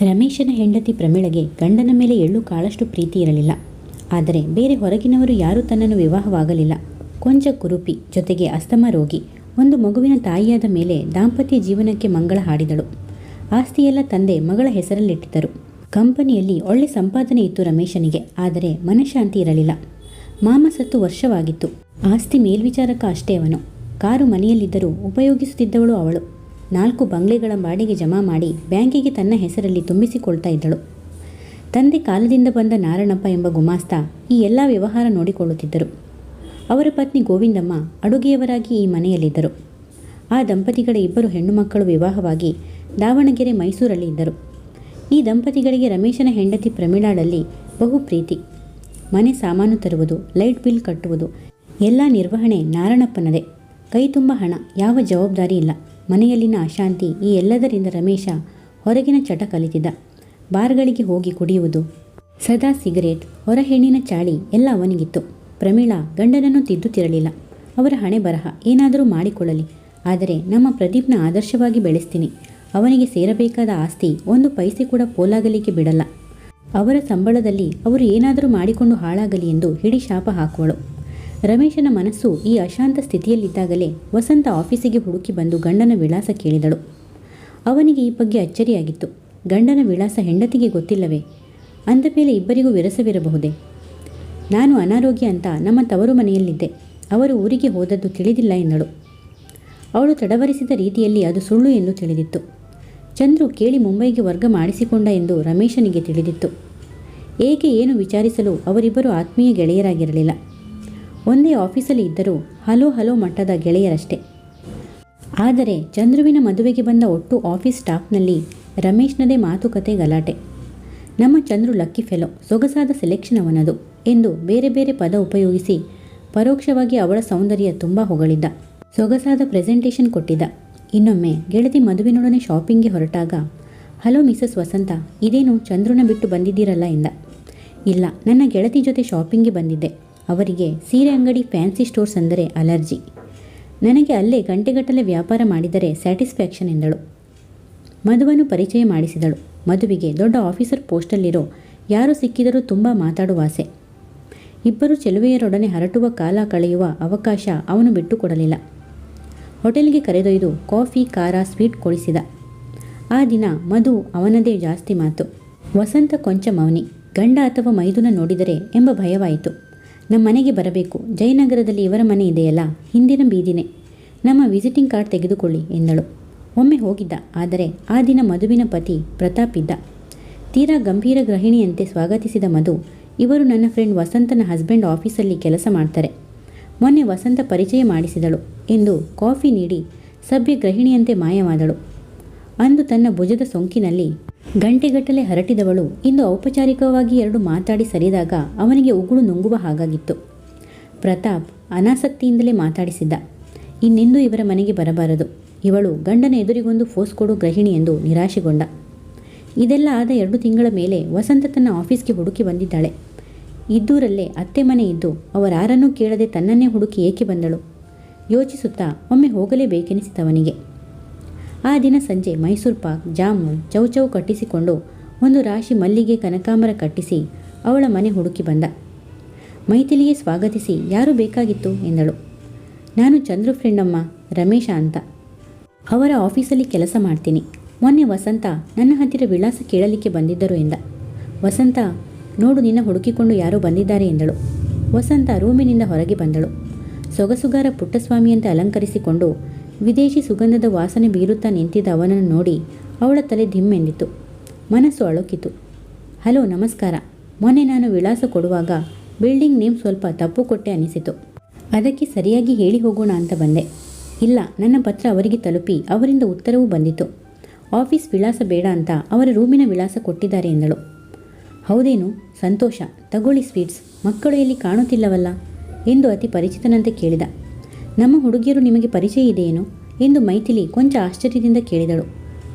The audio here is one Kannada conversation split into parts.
ರಮೇಶನ ಹೆಂಡತಿ ಪ್ರಮೀಳಗೆ ಗಂಡನ ಮೇಲೆ ಎಳ್ಳು ಕಾಳಷ್ಟು ಪ್ರೀತಿ ಇರಲಿಲ್ಲ. ಆದರೆ ಬೇರೆ ಹೊರಗಿನವರು ಯಾರೂ ತನ್ನನ್ನು ವಿವಾಹವಾಗಲಿಲ್ಲ. ಕೊಂಚ ಕುರುಪಿ, ಜೊತೆಗೆ ಅಸ್ತಮ ರೋಗಿ, ಒಂದು ಮಗುವಿನ ತಾಯಿಯಾದ ಮೇಲೆ ದಾಂಪತ್ಯ ಜೀವನಕ್ಕೆ ಮಂಗಳ ಹಾಡಿದಳು. ಆಸ್ತಿಯೆಲ್ಲ ತಂದೆ ಮಗಳ ಹೆಸರಲ್ಲಿಟ್ಟಿದ್ದರು. ಕಂಪನಿಯಲ್ಲಿ ಒಳ್ಳೆ ಸಂಪಾದನೆ ಇತ್ತು ರಮೇಶನಿಗೆ. ಆದರೆ ಮನಃಶಾಂತಿ ಇರಲಿಲ್ಲ. ಮಾಮ ಸತ್ತು ವರ್ಷವಾಗಿತ್ತು. ಆಸ್ತಿ ಮೇಲ್ವಿಚಾರಕ ಅಷ್ಟೇ ಅವನು. ಕಾರು ಮನೆಯಲ್ಲಿದ್ದರೂ ಉಪಯೋಗಿಸುತ್ತಿದ್ದವಳು ಅವಳು. 4 ಬಂಗ್ಲೆಗಳ ಬಾಡಿಗೆ ಜಮಾ ಮಾಡಿ ಬ್ಯಾಂಕಿಗೆ ತನ್ನ ಹೆಸರಲ್ಲಿ ತುಂಬಿಸಿಕೊಳ್ತಾ ಇದ್ದಳು. ತಂದೆ ಕಾಲದಿಂದ ಬಂದ ನಾರಣಪ್ಪ ಎಂಬ ಗುಮಾಸ್ತ ಈ ಎಲ್ಲ ವ್ಯವಹಾರ ನೋಡಿಕೊಳ್ಳುತ್ತಿದ್ದರು. ಅವರ ಪತ್ನಿ ಗೋವಿಂದಮ್ಮ ಅಡುಗೆಯವರಾಗಿ ಈ ಮನೆಯಲ್ಲಿದ್ದರು. ಆ ದಂಪತಿಗಳ 2 ಹೆಣ್ಣು ಮಕ್ಕಳು ವಿವಾಹವಾಗಿ ದಾವಣಗೆರೆ, ಮೈಸೂರಲ್ಲಿ ಇದ್ದರು. ಈ ದಂಪತಿಗಳಿಗೆ ರಮೇಶನ ಹೆಂಡತಿ ಪ್ರಮೀಳಾಳಲ್ಲಿ ಬಹು ಪ್ರೀತಿ. ಮನೆ ಸಾಮಾನು ತರುವುದು, ಲೈಟ್ ಬಿಲ್ ಕಟ್ಟುವುದು, ಎಲ್ಲ ನಿರ್ವಹಣೆ ನಾರಣಪ್ಪನದೇ. ಕೈ ತುಂಬ ಹಣ, ಯಾವ ಜವಾಬ್ದಾರಿ ಇಲ್ಲ. ಮನೆಯಲ್ಲಿನ ಅಶಾಂತಿ, ಈ ಎಲ್ಲದರಿಂದ ರಮೇಶ ಹೊರಗಿನ ಚಟ ಕಲಿತಿದ್ದ. ಬಾರ್ಗಳಿಗೆ ಹೋಗಿ ಕುಡಿಯುವುದು, ಸದಾ ಸಿಗರೇಟ್, ಹೊರ ಹೆಣ್ಣಿನ ಚಾಳಿ ಎಲ್ಲ ಅವನಿಗಿತ್ತು. ಪ್ರಮೀಳಾ ಗಂಡನನ್ನು ತಿದ್ದುತ್ತಿರಲಿಲ್ಲ. ಅವರ ಹಣೆ ಬರಹ ಏನಾದರೂ ಮಾಡಿಕೊಳ್ಳಲಿ, ಆದರೆ ನಮ್ಮ ಪ್ರದೀಪ್ನ ಆದರ್ಶವಾಗಿ ಬೆಳೆಸ್ತೀನಿ. ಅವನಿಗೆ ಸೇರಬೇಕಾದ ಆಸ್ತಿ 1 ಪೈಸೆ ಕೂಡ ಪೋಲಾಗಲಿಕ್ಕೆ ಬಿಡಲ್ಲ. ಅವರ ಸಂಬಳದಲ್ಲಿ ಅವರು ಏನಾದರೂ ಮಾಡಿಕೊಂಡು ಹಾಳಾಗಲಿ ಎಂದು ಹಿಡಿ ಶಾಪ ಹಾಕುವಳು. ರಮೇಶನ ಮನಸ್ಸು ಈ ಅಶಾಂತ ಸ್ಥಿತಿಯಲ್ಲಿದ್ದಾಗಲೇ ವಸಂತ ಆಫೀಸಿಗೆ ಹುಡುಕಿ ಬಂದು ಗಂಡನ ವಿಳಾಸ ಕೇಳಿದಳು. ಅವನಿಗೆ ಈ ಬಗ್ಗೆ ಅಚ್ಚರಿಯಾಗಿತ್ತು. ಗಂಡನ ವಿಳಾಸ ಹೆಂಡತಿಗೆ ಗೊತ್ತಿಲ್ಲವೇ? ಅಂದ ಮೇಲೆ ಇಬ್ಬರಿಗೂ ವಿರಸವಿರಬಹುದೇ? ನಾನು ಅನಾರೋಗ್ಯ ಅಂತ ನಮ್ಮ ತವರು ಮನೆಯಲ್ಲಿದ್ದೆ. ಅವರು ಊರಿಗೆ ಹೋದದ್ದು ತಿಳಿದಿಲ್ಲ ಎಂದಳು. ಅವಳು ತಡವರಿಸಿದ ರೀತಿಯಲ್ಲಿ ಅದು ಸುಳ್ಳು ಎಂದು ತಿಳಿದಿತ್ತು. ಚಂದ್ರು ಕೇಳಿ ಮುಂಬೈಗೆ ವರ್ಗ ಮಾಡಿಸಿಕೊಂಡ ಎಂದು ರಮೇಶನಿಗೆ ತಿಳಿದಿತ್ತು. ಏಕೆ ಏನು ವಿಚಾರಿಸಲು ಅವರಿಬ್ಬರು ಆತ್ಮೀಯ ಗೆಳೆಯರಾಗಿರಲಿಲ್ಲ. ಒಂದೇ ಆಫೀಸಲ್ಲಿ ಇದ್ದರೂ ಹಲೋ ಮಟ್ಟದ ಗೆಳೆಯರಷ್ಟೇ. ಆದರೆ ಚಂದ್ರುವಿನ ಮದುವೆಗೆ ಬಂದ ಒಟ್ಟು ಆಫೀಸ್ ಸ್ಟಾಫ್ನಲ್ಲಿ ರಮೇಶ್ನದೇ ಮಾತುಕತೆ, ಗಲಾಟೆ. ನಮ್ಮ ಚಂದ್ರು ಲಕ್ಕಿ ಫೆಲೋ, ಸೊಗಸಾದ ಸೆಲೆಕ್ಷನ್ ಅವನದು ಎಂದು ಬೇರೆ ಬೇರೆ ಪದ ಉಪಯೋಗಿಸಿ ಪರೋಕ್ಷವಾಗಿ ಅವಳ ಸೌಂದರ್ಯ ತುಂಬ ಹೊಗಳಿದ್ದ. ಸೊಗಸಾದ ಪ್ರೆಸೆಂಟೇಷನ್ ಕೊಟ್ಟಿದ್ದ. ಇನ್ನೊಮ್ಮೆ ಗೆಳತಿ ಮದುವಿನೊಡನೆ ಶಾಪಿಂಗ್ಗೆ ಹೊರಟಾಗ, ಹಲೋ ಮಿಸಸ್ ವಸಂತ, ಇದೇನು ಚಂದ್ರುನ ಬಿಟ್ಟು ಬಂದಿದ್ದೀರಲ್ಲ ಎಂದ. ಇಲ್ಲ, ನನ್ನ ಗೆಳತಿ ಜೊತೆ ಶಾಪಿಂಗ್ಗೆ ಬಂದಿದ್ದೆ. ಅವರಿಗೆ ಸೀರೆ ಅಂಗಡಿ, ಫ್ಯಾನ್ಸಿ ಸ್ಟೋರ್ಸ್ ಅಂದರೆ ಅಲರ್ಜಿ. ನನಗೆ ಅಲ್ಲೇ ಗಂಟೆಗಟ್ಟಲೆ ವ್ಯಾಪಾರ ಮಾಡಿದರೆ ಸ್ಯಾಟಿಸ್ಫ್ಯಾಕ್ಷನ್ ಎಂದಳು. ಮಧುವನ್ನು ಪರಿಚಯ ಮಾಡಿಸಿದಳು. ಮಧುವಿಗೆ ದೊಡ್ಡ ಆಫೀಸರ್ ಪೋಸ್ಟಲ್ಲಿರೋ ಯಾರು ಸಿಕ್ಕಿದರೂ ತುಂಬ ಮಾತಾಡುವಾಸೆ. ಇಬ್ಬರು ಚೆಲುವೆಯರೊಡನೆ ಹರಟುವ ಕಾಲ ಕಳೆಯುವ ಅವಕಾಶ ಅವನು ಬಿಟ್ಟುಕೊಡಲಿಲ್ಲ. ಹೋಟೆಲ್ಗೆ ಕರೆದೊಯ್ದು ಕಾಫಿ, ಖಾರ, ಸ್ವೀಟ್ ಕೊಡಿಸಿದ. ಆ ದಿನ ಮಧು ಅವನದೇ ಜಾಸ್ತಿ ಮಾತು. ವಸಂತ ಕೊಂಚ ಮೌನಿ. ಗಂಡ ಅಥವಾ ಮೈದುನ ನೋಡಿದರೆ ಎಂಬ ಭಯವಾಯಿತು. ನಮ್ಮ ಮನೆಗೆ ಬರಬೇಕು, ಜಯನಗರದಲ್ಲಿ ಇವರ ಮನೆ ಇದೆಯಲ್ಲ, ಹಿಂದಿನ ಬೀದಿನೇ. ನಮ್ಮ ವಿಸಿಟಿಂಗ್ ಕಾರ್ಡ್ ತೆಗೆದುಕೊಳ್ಳಿ ಎಂದಳು. ಒಮ್ಮೆ ಹೋಗಿದ್ದ. ಆದರೆ ಆ ದಿನ ಮಧುವಿನ ಪತಿ ಪ್ರತಾಪ್ ಇದ್ದ. ತೀರಾ ಗಂಭೀರ ಗೃಹಿಣಿಯಂತೆ ಸ್ವಾಗತಿಸಿದ ಮಧು, ಇವರು ನನ್ನ ಫ್ರೆಂಡ್ ವಸಂತನ ಹಸ್ಬೆಂಡ್, ಆಫೀಸಲ್ಲಿ ಕೆಲಸ ಮಾಡ್ತಾರೆ. ಮೊನ್ನೆ ವಸಂತ ಪರಿಚಯ ಮಾಡಿಸಿದಳು ಎಂದು ಕಾಫಿ ನೀಡಿ ಸಭ್ಯ ಗೃಹಿಣಿಯಂತೆ ಮಾಯವಾದಳು. ಅಂದು ತನ್ನ ಭುಜದ ಸೊಂಕಿನಲ್ಲಿ ಗಂಟೆಗಟ್ಟಲೆ ಹರಟಿದವಳು ಇಂದು ಔಪಚಾರಿಕವಾಗಿ 2 ಮಾತಾಡಿ ಸರಿದಾಗ ಅವನಿಗೆ ಉಗುಳು ನುಂಗುವ ಹಾಗಾಗಿತ್ತು. ಪ್ರತಾಪ್ ಅನಾಸಕ್ತಿಯಿಂದಲೇ ಮಾತಾಡಿಸಿದ್ದ. ಇನ್ನೆಂದೂ ಇವರ ಮನೆಗೆ ಬರಬಾರದು. ಇವಳು ಗಂಡನ ಎದುರಿಗೊಂದು ಫೋಸ್ ಕೊಡು ಗೃಹಿಣಿ ಎಂದು ನಿರಾಶೆಗೊಂಡ. ಇದೆಲ್ಲ ಆದ 2 ತಿಂಗಳ ಮೇಲೆ ವಸಂತ ತನ್ನ ಆಫೀಸ್ಗೆ ಹುಡುಕಿ ಬಂದಿದ್ದಾಳೆ. ಇದ್ದೂರಲ್ಲೇ ಅತ್ತೆ ಮನೆ ಇದ್ದು ಅವರಾರನ್ನೂ ಕೇಳದೆ ತನ್ನನ್ನೇ ಹುಡುಕಿ ಏಕೆ ಬಂದಳು? ಯೋಚಿಸುತ್ತಾ ಒಮ್ಮೆ ಹೋಗಲೇಬೇಕೆನಿಸಿತವನಿಗೆ. ಆ ದಿನ ಸಂಜೆ ಮೈಸೂರು ಪಾಕ್, ಜಾಮೂನ್, ಚೌಚೌ ಕಟ್ಟಿಸಿಕೊಂಡು ಒಂದು ರಾಶಿ ಮಲ್ಲಿಗೆ, ಕನಕಾಂಬರ ಕಟ್ಟಿಸಿ ಅವಳ ಮನೆ ಹುಡುಕಿ ಬಂದ. ಮೈಥಿಲಿಗೆ ಸ್ವಾಗತಿಸಿ, ಯಾರು ಬೇಕಾಗಿತ್ತು ಎಂದಳು. ನಾನು ಚಂದ್ರು ಫ್ರೆಂಡಮ್ಮ, ರಮೇಶ ಅಂತ. ಅವರ ಆಫೀಸಲ್ಲಿ ಕೆಲಸ ಮಾಡ್ತೀನಿ. ಮೊನ್ನೆ ವಸಂತ ನನ್ನ ಹತ್ತಿರ ವಿಳಾಸ ಕೇಳಲಿಕ್ಕೆ ಬಂದಿದ್ದರು ಎಂದ. ವಸಂತ, ನೋಡು, ನಿನ್ನ ಹುಡುಕಿಕೊಂಡು ಯಾರೋ ಬಂದಿದ್ದಾರೆ ಎಂದಳು. ವಸಂತ ರೂಮಿನಿಂದ ಹೊರಗೆ ಬಂದಳು. ಸೊಗಸುಗಾರ ಪುಟ್ಟಸ್ವಾಮಿಯಂತೆ ಅಲಂಕರಿಸಿಕೊಂಡು ವಿದೇಶಿ ಸುಗಂಧದ ವಾಸನೆ ಬೀರುತ್ತಾ ನಿಂತಿದ್ದ ಅವನನ್ನು ನೋಡಿ ಅವಳ ತಲೆ ಧಿಮ್ಮೆಂದಿತು. ಮನಸ್ಸು ಅಳುಕಿತು. ಹಲೋ, ನಮಸ್ಕಾರ. ಮೊನ್ನೆ ನಾನು ವಿಳಾಸ ಕೊಡುವಾಗ ಬಿಲ್ಡಿಂಗ್ ನೇಮ್ ಸ್ವಲ್ಪ ತಪ್ಪು ಕೊಟ್ಟೆ ಅನಿಸಿತು. ಅದಕ್ಕೆ ಸರಿಯಾಗಿ ಹೇಳಿ ಹೋಗೋಣ ಅಂತ ಬಂದೆ. ಇಲ್ಲ, ನನ್ನ ಪತ್ರ ಅವರಿಗೆ ತಲುಪಿ ಅವರಿಂದ ಉತ್ತರವೂ ಬಂದಿತು. ಆಫೀಸ್ ವಿಳಾಸ ಬೇಡ ಅಂತ ಅವರ ರೂಮಿನ ವಿಳಾಸ ಕೊಟ್ಟಿದ್ದಾರೆ ಎಂದಳು. ಹೌದೇನು? ಸಂತೋಷ. ತಗೊಳ್ಳಿ ಸ್ವೀಟ್ಸ್. ಮಕ್ಕಳು ಎಲ್ಲಿ ಕಾಣುತ್ತಿಲ್ಲವಲ್ಲ ಎಂದು ಅತಿ ಪರಿಚಿತನಂತೆ ಕೇಳಿದ. ನಮ್ಮ ಹುಡುಗಿಯರು ನಿಮಗೆ ಪರಿಚಯ ಇದೆಯೇನು ಎಂದು ಮೈಥಿಲಿ ಕೊಂಚ ಆಶ್ಚರ್ಯದಿಂದ ಕೇಳಿದಳು.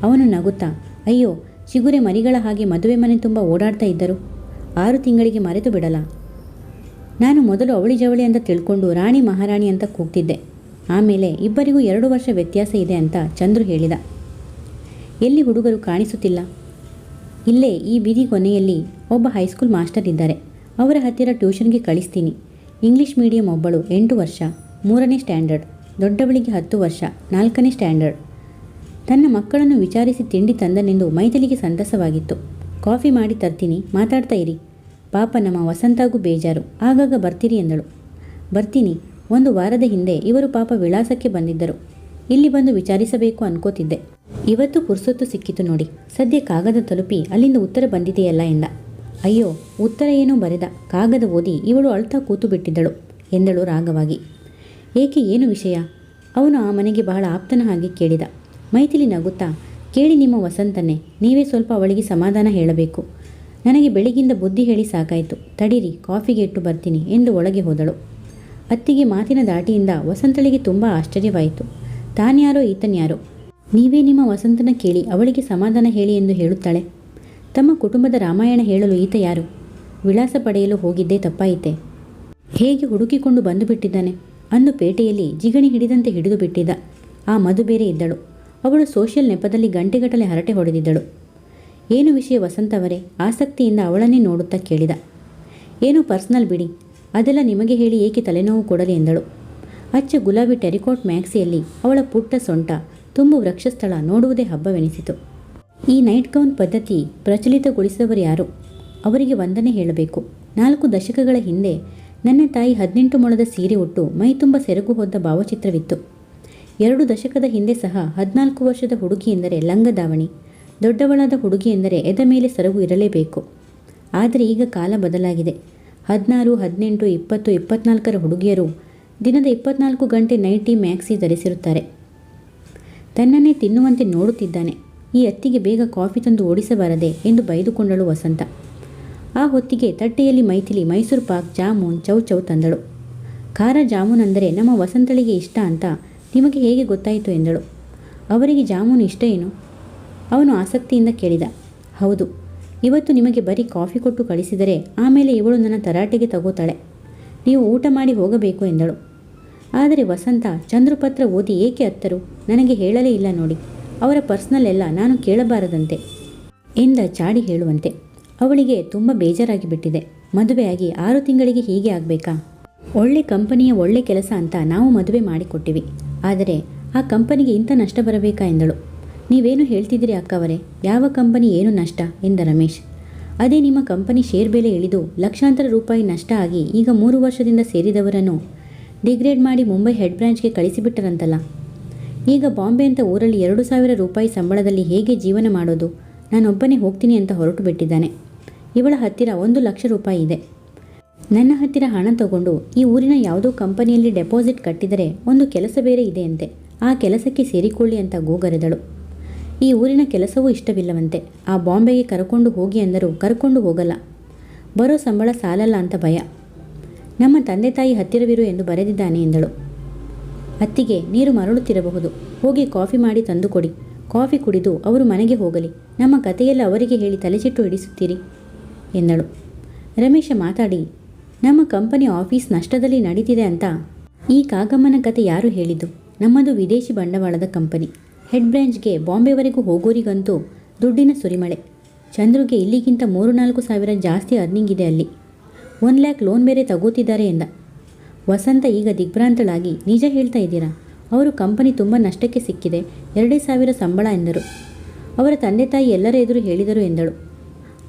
ಅವನು ನಗುತ್ತಾ, ಅಯ್ಯೋ, ಚಿಗುರೆ ಮರಿಗಳ ಹಾಗೆ ಮದುವೆ ಮನೆ ತುಂಬ ಓಡಾಡ್ತಾ ಇದ್ದರು. 6 ತಿಂಗಳಿಗೆ ಮರೆತು ಬಿಡಲ್ಲ. ನಾನು ಮೊದಲು ಅವಳಿ ಜವಳಿ ಅಂತ ತಿಳ್ಕೊಂಡು ರಾಣಿ ಮಹಾರಾಣಿ ಅಂತ ಕೂಗ್ತಿದ್ದೆ. ಆಮೇಲೆ ಇಬ್ಬರಿಗೂ 2 ವರ್ಷ ವ್ಯತ್ಯಾಸ ಇದೆ ಅಂತ ಚಂದ್ರು ಹೇಳಿದ. ಎಲ್ಲಿ ಹುಡುಗರು ಕಾಣಿಸುತ್ತಿಲ್ಲ? ಇಲ್ಲೇ ಈ ಬೀದಿ ಕೊನೆಯಲ್ಲಿ ಒಬ್ಬ ಹೈಸ್ಕೂಲ್ ಮಾಸ್ಟರ್ ಇದ್ದಾರೆ. ಅವರ ಹತ್ತಿರ ಟ್ಯೂಷನ್ಗೆ ಕಳಿಸ್ತೀನಿ. ಇಂಗ್ಲೀಷ್ ಮೀಡಿಯಂ ಒಬ್ಬಳು 8 ವರ್ಷ, 3ನೇ ಸ್ಟ್ಯಾಂಡರ್ಡ್. ದೊಡ್ಡವಳಿಗೆ 10 ವರ್ಷ, 4ನೇ ಸ್ಟ್ಯಾಂಡರ್ಡ್. ತನ್ನ ಮಕ್ಕಳನ್ನು ವಿಚಾರಿಸಿ ತಿಂಡಿ ತಂದನೆಂದು ಮೈಥಿಲಿಗೆ ಸಂತಸವಾಗಿತ್ತು. ಕಾಫಿ ಮಾಡಿ ತರ್ತೀನಿ, ಮಾತಾಡ್ತಾ ಇರಿ. ಪಾಪ ನಮ್ಮ ವಸಂತಾಗೂ ಬೇಜಾರು, ಆಗಾಗ ಬರ್ತೀರಿ ಎಂದಳು. ಬರ್ತೀನಿ. 1 ವಾರದ ಹಿಂದೆ ಇವರು ಪಾಪ ವಿಳಾಸಕ್ಕೆ ಬಂದಿದ್ದರು. ಇಲ್ಲಿ ಬಂದು ವಿಚಾರಿಸಬೇಕು ಅನ್ಕೋತಿದ್ದೆ. ಇವತ್ತು ಪುರ್ಸೊತ್ತು ಸಿಕ್ಕಿತು ನೋಡಿ. ಸದ್ಯ ಕಾಗದ ತಲುಪಿ ಅಲ್ಲಿಂದ ಉತ್ತರ ಬಂದಿದೆಯಲ್ಲ ಎಂದ. ಅಯ್ಯೋ, ಉತ್ತರ ಏನೋ ಬರೆದ. ಕಾಗದ ಓದಿ ಇವಳು ಅಳ್ತಾ ಕೂತು ಬಿಟ್ಟಿದ್ದಳು ಎಂದಳು ರಾಗವಾಗಿ. ಏಕೆ, ಏನು ವಿಷಯ? ಅವನು ಆ ಮನೆಗೆ ಬಹಳ ಆಪ್ತನ ಹಾಗೆ ಕೇಳಿದ. ಮೈಥಿಲಿ ನಗುತ್ತಾ, ಕೇಳಿ ನಿಮ್ಮ ವಸಂತನ್ನೇ, ನೀವೇ ಸ್ವಲ್ಪ ಅವಳಿಗೆ ಸಮಾಧಾನ ಹೇಳಬೇಕು. ನನಗೆ ಬೆಳಗಿಂದ ಬುದ್ಧಿ ಹೇಳಿ ಸಾಕಾಯಿತು. ತಡೀರಿ, ಕಾಫಿಗೆ ಇಟ್ಟು ಬರ್ತೀನಿ ಎಂದು ಒಳಗೆ ಹೋದಳು. ಅತ್ತಿಗೆ ಮಾತಿನ ದಾಟಿಯಿಂದ ವಸಂತಳಿಗೆ ತುಂಬ ಆಶ್ಚರ್ಯವಾಯಿತು. ತಾನ್ಯಾರೋ ಈತನ್ಯಾರೋ? ನೀವೇ ನಿಮ್ಮ ವಸಂತನ ಕೇಳಿ ಅವಳಿಗೆ ಸಮಾಧಾನ ಹೇಳಿ ಎಂದು ಹೇಳುತ್ತಾಳೆ. ತಮ್ಮ ಕುಟುಂಬದ ರಾಮಾಯಣ ಹೇಳಲು ಈತ ಯಾರು? ವಿಳಾಸ ಪಡೆಯಲು ಹೋಗಿದ್ದೇ ತಪ್ಪಾಯಿತೆ. ಹೇಗೆ ಹುಡುಕಿಕೊಂಡು ಬಂದು ಬಿಟ್ಟಿದ್ದಾನೆ. ಅಂದು ಪೇಟೆಯಲ್ಲಿ ಜಿಗಣಿ ಹಿಡಿದಂತೆ ಹಿಡಿದು ಬಿಟ್ಟಿದ್ದ. ಆ ಮಧು ಬೇರೆ ಇದ್ದಳು. ಅವಳು ಸೋಷಿಯಲ್ ನೆಪದಲ್ಲಿ ಗಂಟೆಗಟ್ಟಲೆ ಹರಟೆ ಹೊಡೆದಿದ್ದಳು. ಏನು ವಿಷಯ ವಸಂತವರೇ? ಆಸಕ್ತಿಯಿಂದ ಅವಳನ್ನೇ ನೋಡುತ್ತಾ ಕೇಳಿದ. ಏನು ಪರ್ಸನಲ್ ಬಿಡಿ, ಅದೆಲ್ಲ ನಿಮಗೆ ಹೇಳಿ ಏಕೆ ತಲೆನೋವು ಕೊಡಲಿ ಎಂದಳು. ಅಚ್ಚ ಗುಲಾಬಿ ಟೆರಿಕಾಟ್ ಮ್ಯಾಕ್ಸಿಯಲ್ಲಿ ಅವಳ ಪುಟ್ಟ ಸೊಂಟ ತುಂಬು ವೃಕ್ಷಸ್ಥಳ ನೋಡುವುದೇ ಹಬ್ಬವೆನಿಸಿತು. ಈ ನೈಟ್ ಗೌನ್ ಪದ್ಧತಿ ಪ್ರಚಲಿತಗೊಳಿಸಿದವರು ಯಾರು? ಅವರಿಗೆ ವಂದನೆ ಹೇಳಬೇಕು. 4 ದಶಕಗಳ ಹಿಂದೆ ನನ್ನ ತಾಯಿ 18 ಮೊಳದ ಸೀರೆ ಉಟ್ಟು ಮೈತುಂಬ ಸೆರಗು ಹೊದ್ದ ಭಾವಚಿತ್ರವಿತ್ತು. 2 ದಶಕದ ಹಿಂದೆ ಸಹ 14 ವರ್ಷದ ಹುಡುಗಿ ಎಂದರೆ ಲಂಗದಾವಣಿ, ದೊಡ್ಡವಳಾದ ಹುಡುಗಿ ಎಂದರೆ ಎದ ಮೇಲೆ ಸೆರಗು ಇರಲೇಬೇಕು. ಆದರೆ ಈಗ ಕಾಲ ಬದಲಾಗಿದೆ. 16, 18, 20, 24ರ ಹುಡುಗಿಯರು ದಿನದ 24 ಗಂಟೆ ನೈಟಿ ಮ್ಯಾಕ್ಸಿ ಧರಿಸಿರುತ್ತಾರೆ. ತನ್ನನ್ನೇ ತಿನ್ನುವಂತೆ ನೋಡುತ್ತಿದ್ದಾನೆ. ಈ ಅತ್ತಿಗೆ ಬೇಗ ಕಾಫಿ ತಂದು ಓಡಿಸಬಾರದೆ ಎಂದು ಬೈದುಕೊಂಡಳು ವಸಂತ. ಆ ಹೊತ್ತಿಗೆ ತಟ್ಟೆಯಲ್ಲಿ ಮೈಥಿಲಿ ಮೈಸೂರು ಪಾಕ್, ಜಾಮೂನ್, ಚೌಚೌ ತಂದಳು. ಖಾರ ಜಾಮೂನ್ ಅಂದರೆ ನಮ್ಮ ವಸಂತಳಿಗೆ ಇಷ್ಟ ಅಂತ ನಿಮಗೆ ಹೇಗೆ ಗೊತ್ತಾಯಿತು ಎಂದಳು. ಅವರಿಗೆ ಜಾಮೂನು ಇಷ್ಟ ಏನು? ಅವನು ಆಸಕ್ತಿಯಿಂದ ಕೇಳಿದ. ಹೌದು, ಇವತ್ತು ನಿಮಗೆ ಬರೀ ಕಾಫಿ ಕೊಟ್ಟು ಕಳಿಸಿದರೆ ಆಮೇಲೆ ಇವಳು ನನ್ನ ತರಾಟೆಗೆ ತಗೋತಾಳೆ. ನೀವು ಊಟ ಮಾಡಿ ಹೋಗಬೇಕು ಎಂದಳು. ಆದರೆ ವಸಂತ ಚಂದ್ರಪತ್ರ ಓದಿ ಏಕೆ ಅತ್ತರು? ನನಗೆ ಹೇಳಲೇ ಇಲ್ಲ ನೋಡಿ. ಅವರ ಪರ್ಸ್ನಲ್ ಎಲ್ಲ ನಾನು ಕೇಳಬಾರದಂತೆ ಎಂದ ಚಾಡಿ ಹೇಳುವಂತೆ. ಅವಳಿಗೆ ತುಂಬ ಬೇಜಾರಾಗಿ ಬಿಟ್ಟಿದೆ. ಮದುವೆಯಾಗಿ 6 ತಿಂಗಳಿಗೆ ಹೀಗೆ ಆಗಬೇಕಾ? ಒಳ್ಳೆ ಕಂಪನಿಯ ಒಳ್ಳೆ ಕೆಲಸ ಅಂತ ನಾವು ಮದುವೆ ಮಾಡಿಕೊಟ್ಟಿವಿ. ಆದರೆ ಆ ಕಂಪನಿಗೆ ಇಂಥ ನಷ್ಟ ಬರಬೇಕಾ ಎಂದಳು. ನೀವೇನು ಹೇಳ್ತಿದ್ದೀರಿ ಅಕ್ಕವರೇ? ಯಾವ ಕಂಪನಿ ಏನು ನಷ್ಟ ಎಂದ ರಮೇಶ್. ಅದೇ ನಿಮ್ಮ ಕಂಪನಿ ಶೇರ್ ಬೆಲೆ ಇಳಿದು ಲಕ್ಷಾಂತರ ರೂಪಾಯಿ ನಷ್ಟ ಆಗಿ ಈಗ 3 ವರ್ಷದಿಂದ ಸೇರಿದವರನ್ನು ಡಿಗ್ರೇಡ್ ಮಾಡಿ ಮುಂಬೈ ಹೆಡ್ ಬ್ರಾಂಚ್ಗೆ ಕಳಿಸಿಬಿಟ್ಟರಂತಲ್ಲ. ಈಗ ಬಾಂಬೆ ಅಂತ ಊರಲ್ಲಿ 2,000 ರೂಪಾಯಿ ಸಂಬಳದಲ್ಲಿ ಹೇಗೆ ಜೀವನ ಮಾಡೋದು? ನಾನೊಬ್ಬನೇ ಹೋಗ್ತೀನಿ ಅಂತ ಹೊರಟು ಬಿಟ್ಟಿದ್ದಾನೆ. ಇವಳ ಹತ್ತಿರ 1 ಲಕ್ಷ ರೂಪಾಯಿ ಇದೆ. ನನ್ನ ಹತ್ತಿರ ಹಣ ತಗೊಂಡು ಈ ಊರಿನ ಯಾವುದೋ ಕಂಪನಿಯಲ್ಲಿ ಡೆಪಾಸಿಟ್ ಕಟ್ಟಿದರೆ ಒಂದು ಕೆಲಸ ಬೇರೆ ಇದೆಯಂತೆ. ಆ ಕೆಲಸಕ್ಕೆ ಸೇರಿಕೊಳ್ಳಿ ಅಂತ ಗೋಗರೆದಳು. ಈ ಊರಿನ ಕೆಲಸವೂ ಇಷ್ಟವಿಲ್ಲವಂತೆ. ಆ ಬಾಂಬೆಗೆ ಕರ್ಕೊಂಡು ಹೋಗಿ ಅಂದರೂ ಕರ್ಕೊಂಡು ಹೋಗಲ್ಲ. ಬರೋ ಸಂಬಳ ಸಾಲಲ್ಲ ಅಂತ ಭಯ. ನಮ್ಮ ತಂದೆ ತಾಯಿ ಹತ್ತಿರವಿರು ಎಂದು ಬರೆದಿದ್ದಾನೆ ಎಂದಳು. ಅತ್ತಿಗೆ, ನೀರು ಮರಳುತ್ತಿರಬಹುದು. ಹೋಗಿ ಕಾಫಿ ಮಾಡಿ ತಂದು ಕೊಡಿ. ಕಾಫಿ ಕುಡಿದು ಅವರು ಮನೆಗೆ ಹೋಗಲಿ. ನಮ್ಮ ಕಥೆಯೆಲ್ಲ ಅವರಿಗೆ ಹೇಳಿ ತಲೆಚಿಟ್ಟು ಹಿಡಿಸುತ್ತೀರಿ ಎಂದಳು. ರಮೇಶ ಮಾತಾಡಿ, ನಮ್ಮ ಕಂಪನಿ ಆಫೀಸ್ ನಷ್ಟದಲ್ಲಿ ನಡೀತಿದೆ ಅಂತ ಈ ಕಾಗಮ್ಮನ ಕತೆ ಯಾರು ಹೇಳಿದ್ದು? ನಮ್ಮದು ವಿದೇಶಿ ಬಂಡವಾಳದ ಕಂಪನಿ. ಹೆಡ್ ಬ್ರಾಂಚ್ಗೆ ಬಾಂಬೆವರೆಗೂ ಹೋಗೋರಿಗಂತೂ ದುಡ್ಡಿನ ಸುರಿಮಳೆ. ಚಂದ್ರುಗೆ ಇಲ್ಲಿಗಿಂತ 3-4 ಸಾವಿರ ಜಾಸ್ತಿ ಅರ್ನಿಂಗ್ ಇದೆ ಅಲ್ಲಿ. 1 ಲ್ಯಾಕ್ ಲೋನ್ ಬೇರೆ ತಗೋತಿದ್ದಾರೆ ಎಂದ. ವಸಂತ ಈಗ ದಿಗ್ಭ್ರಾಂತಳಾಗಿ, ನಿಜ ಹೇಳ್ತಾ ಇದ್ದೀರಾ? ಅವರು ಕಂಪನಿ ತುಂಬ ನಷ್ಟಕ್ಕೆ ಸಿಕ್ಕಿದೆ, 2,000 ಸಂಬಳ ಎಂದರು. ಅವರ ತಂದೆ ತಾಯಿ ಎಲ್ಲರ ಎದುರು ಹೇಳಿದರು ಎಂದಳು.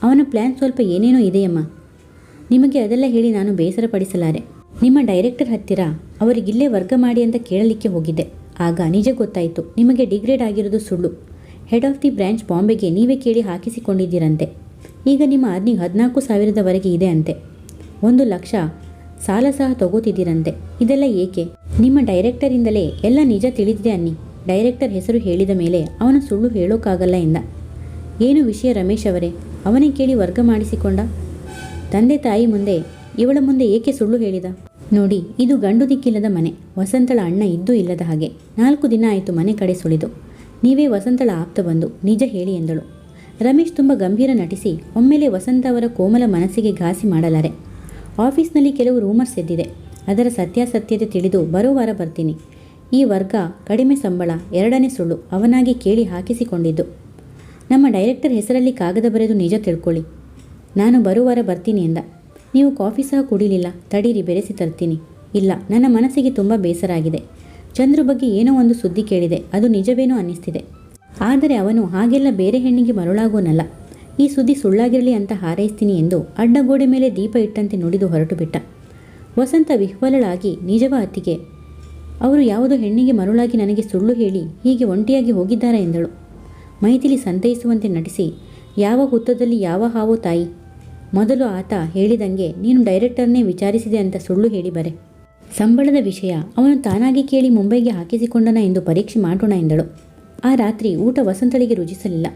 ಅವನ ಪ್ಲ್ಯಾನ್ ಸ್ವಲ್ಪ ಏನೇನೋ ಇದೆಯಮ್ಮ. ನಿಮಗೆ ಅದೆಲ್ಲ ಹೇಳಿ ನಾನು ಬೇಸರಪಡಿಸಲಾರೆ. ನಿಮ್ಮ ಡೈರೆಕ್ಟರ್ ಹತ್ತಿರ ಅವರಿಗಿಲ್ಲೇ ವರ್ಗ ಮಾಡಿ ಅಂತ ಕೇಳಲಿಕ್ಕೆ ಹೋಗಿದ್ದೆ. ಆಗ ನಿಜ ಗೊತ್ತಾಯಿತು. ನಿಮಗೆ ಡಿಗ್ರೇಡ್ ಆಗಿರೋದು ಸುಳ್ಳು. ಹೆಡ್ ಆಫ್ ದಿ ಬ್ರಾಂಚ್ ಬಾಂಬೆಗೆ ನೀವೇ ಕೇಳಿ ಹಾಕಿಸಿಕೊಂಡಿದ್ದೀರಂತೆ. ಈಗ ನಿಮ್ಮ ಅರ್ನಿಂಗ್ 14,000ವರೆಗೆ ಇದೆ ಅಂತೆ. 1 ಲಕ್ಷ ಸಾಲ ಸಹ ತಗೋತಿದ್ದೀರಂತೆ. ಇದೆಲ್ಲ ಏಕೆ? ನಿಮ್ಮ ಡೈರೆಕ್ಟರಿಂದಲೇ ಎಲ್ಲ ನಿಜ ತಿಳಿದಿದೆ ಅನ್ನಿ. ಡೈರೆಕ್ಟರ್ ಹೆಸರು ಹೇಳಿದ ಮೇಲೆ ಅವನ ಸುಳ್ಳು ಹೇಳೋಕ್ಕಾಗಲ್ಲ ಎಂದ. ಏನು ವಿಷಯ ರಮೇಶ್ ಅವರೇ? ಅವನೇ ಕೇಳಿ ವರ್ಗ ಮಾಡಿಸಿಕೊಂಡ? ತಂದೆ ತಾಯಿ ಮುಂದೆ, ಇವಳ ಮುಂದೆ ಏಕೆ ಸುಳ್ಳು ಹೇಳಿದ? ನೋಡಿ, ಇದು ಗಂಡು ದಿಕ್ಕಿಲ್ಲದ ಮನೆ. ವಸಂತಳ ಅಣ್ಣ ಇದ್ದೂ ಇಲ್ಲದ ಹಾಗೆ. 4 ದಿನ ಆಯಿತು ಮನೆ ಕಡೆ ಸುಳಿದು. ನೀವೇ ವಸಂತಳ ಆಪ್ತ ಬಂದು ನಿಜ ಹೇಳಿ ಎಂದಳು. ರಮೇಶ್ ತುಂಬ ಗಂಭೀರ ನಟಿಸಿ ಒಮ್ಮೆಲೆ ವಸಂತ ಅವರ ಕೋಮಲ ಮನಸ್ಸಿಗೆ ಘಾಸಿ ಮಾಡಲಾರೆ. ಆಫೀಸ್ನಲ್ಲಿ ಕೆಲವು ರೂಮರ್ಸ್ ಎದ್ದಿದೆ. ಅದರ ಸತ್ಯಾಸತ್ಯತೆ ತಿಳಿದು ಬರೋ ವಾರ ಬರ್ತೀನಿ. ಈ ವರ್ಗ, ಕಡಿಮೆ ಸಂಬಳ, 2ನೇ ಸುಳ್ಳು ಅವನಾಗಿ ಕೇಳಿ ಹಾಕಿಸಿಕೊಂಡಿದ್ದು. ನಮ್ಮ ಡೈರೆಕ್ಟರ್ ಹೆಸರಲ್ಲಿ ಕಾಗದ ಬರೆದು ನಿಜ ತಿಳ್ಕೊಳ್ಳಿ. ನಾನು ಬರುವಾರ ಬರ್ತೀನಿ ಎಂದ. ನೀವು ಕಾಫಿ ಸಹ ಕುಡಿಲಿಲ್ಲ? ತಡೀರಿ, ಬೆರೆಸಿ ತರ್ತೀನಿ. ಇಲ್ಲ, ನನ್ನ ಮನಸ್ಸಿಗೆ ತುಂಬ ಬೇಸರ ಆಗಿದೆ. ಚಂದ್ರು ಬಗ್ಗೆ ಏನೋ ಒಂದು ಸುದ್ದಿ ಕೇಳಿದೆ, ಅದು ನಿಜವೇನೋ ಅನ್ನಿಸ್ತಿದೆ. ಆದರೆ ಅವನು ಹಾಗೆಲ್ಲ ಬೇರೆ ಹೆಣ್ಣಿಗೆ ಮರುಳಾಗೋನಲ್ಲ. ಈ ಸುದ್ದಿ ಸುಳ್ಳಾಗಿರಲಿ ಅಂತ ಹಾರೈಸ್ತೀನಿ ಎಂದು ಅಡ್ಡಗೋಡೆ ಮೇಲೆ ದೀಪ ಇಟ್ಟಂತೆ ನುಡಿದು ಹೊರಟು ಬಿಟ್ಟ. ವಸಂತ ವಿಹ್ವಲಳಾಗಿ ನಿಜವ ಅತ್ತಿಗೆ, ಅವರು ಯಾವುದೋ ಹೆಣ್ಣಿಗೆ ಮರುಳಾಗಿ ನನಗೆ ಸುಳ್ಳು ಹೇಳಿ ಹೀಗೆ ಒಂಟಿಯಾಗಿ ಹೋಗಿದ್ದಾರಾ ಎಂದಳು. ಮೈಥಿಲಿ ಸಂತೈಸುವಂತೆ ನಟಿಸಿ, ಯಾವ ಹುತ್ತದಲ್ಲಿ ಯಾವ ಹಾವೋ ತಾಯಿ, ಮೊದಲು ಆತ ಹೇಳಿದಂಗೆ ನೀನು ಡೈರೆಕ್ಟರ್ನೇ ವಿಚಾರಿಸಿದೆ ಅಂತ ಸುಳ್ಳು ಹೇಳಿ ಬರೆ. ಸಂಬಳದ ವಿಷಯ ಅವನು ತಾನಾಗಿ ಕೇಳಿ ಮುಂಬೈಗೆ ಹಾಕಿಸಿಕೊಂಡನ ಎಂದು ಪರೀಕ್ಷೆ ಮಾಡೋಣ ಎಂದಳು. ಆ ರಾತ್ರಿ ಊಟ ವಸಂತಳಿಗೆ ರುಚಿಸಲಿಲ್ಲ.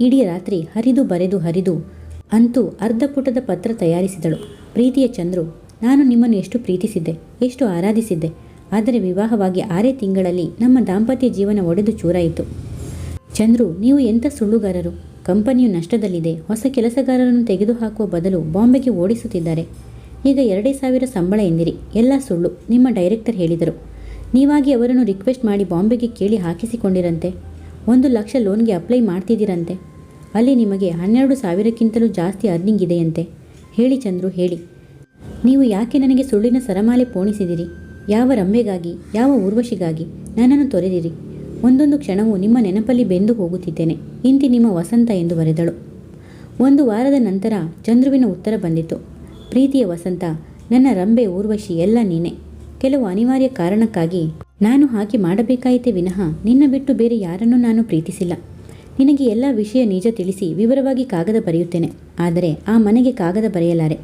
ಇಡೀ ರಾತ್ರಿ ಹರಿದು ಅಂತೂ ಅರ್ಧ ಪುಟದ ಪತ್ರ ತಯಾರಿಸಿದಳು. ಪ್ರೀತಿಯ ಚಂದ್ರು, ನಾನು ನಿಮ್ಮನ್ನು ಎಷ್ಟು ಪ್ರೀತಿಸಿದ್ದೆ, ಎಷ್ಟು ಆರಾಧಿಸಿದ್ದೆ. ಆದರೆ ವಿವಾಹವಾಗಿ 6 ತಿಂಗಳಲ್ಲಿ ನಮ್ಮ ದಾಂಪತ್ಯ ಜೀವನ ಒಡೆದು ಚೂರಾಯಿತು. ಚಂದ್ರು, ನೀವು ಎಂಥ ಸುಳ್ಳುಗಾರರು. ಕಂಪನಿಯು ನಷ್ಟದಲ್ಲಿದೆ. ಹೊಸ ಕೆಲಸಗಾರರನ್ನು ತೆಗೆದುಹಾಕುವ ಬದಲು ಬಾಂಬೆಗೆ ಓಡಿಸುತ್ತಿದ್ದಾರೆ. ಈಗ 2,000 ಸಂಬಳ ಎಂದಿರಿ. ಎಲ್ಲ ಸುಳ್ಳು. ನಿಮ್ಮ ಡೈರೆಕ್ಟರ್ ಹೇಳಿದರು. ನೀವಾಗಿ ಅವರನ್ನು ರಿಕ್ವೆಸ್ಟ್ ಮಾಡಿ ಬಾಂಬೆಗೆ ಕೇಳಿ ಹಾಕಿಸಿಕೊಂಡಿರಂತೆ. 1 ಲಕ್ಷ ಲೋನ್ಗೆ ಅಪ್ಲೈ ಮಾಡ್ತಿದ್ದೀರಂತೆ. ಅಲ್ಲಿ ನಿಮಗೆ 12,000ಕ್ಕಿಂತಲೂ ಜಾಸ್ತಿ ಅರ್ನಿಂಗ್ ಇದೆಯಂತೆ. ಹೇಳಿ ಚಂದ್ರು, ಹೇಳಿ. ನೀವು ಯಾಕೆ ನನಗೆ ಸುಳ್ಳಿನ ಸರಮಾಲೆ ಪೋಣಿಸಿದಿರಿ? ಯಾವ ರಂಬೆಗಾಗಿ, ಯಾವ ಊರ್ವಶಿಗಾಗಿ ನನ್ನನ್ನು ತೊರೆದಿರಿ? ಒಂದೊಂದು ಕ್ಷಣವೂ ನಿಮ್ಮ ನೆನಪಲ್ಲಿ ಬೆಂದು ಹೋಗುತ್ತಿದ್ದೇನೆ. ಇಂತಿ ನಿಮ್ಮ ವಸಂತ ಎಂದು ಬರೆದಳು. 1 ವಾರದ ನಂತರ ಚಂದ್ರುವಿನ ಉತ್ತರ ಬಂದಿತು. ಪ್ರೀತಿಯ ವಸಂತ, ನನ್ನ ರಂಬೆ ಊರ್ವಶಿ ಎಲ್ಲ ನೀನೆ. ಕೆಲವು ಅನಿವಾರ್ಯ ಕಾರಣಕ್ಕಾಗಿ ನಾನು ಹಾಗೆ ಮಾಡಬೇಕಾಯಿತೆ ವಿನಃ ನಿನ್ನ ಬಿಟ್ಟು ಬೇರೆ ಯಾರನ್ನೂ ನಾನು ಪ್ರೀತಿಸಿಲ್ಲ. ನಿನಗೆ ಎಲ್ಲ ವಿಷಯ ನಿಜ ತಿಳಿಸಿ ವಿವರವಾಗಿ ಕಾಗದ ಬರೆಯುತ್ತೇನೆ. ಆದರೆ ಆ ಮನೆಗೆ ಕಾಗದ ಬರೆಯಲಾರೆ.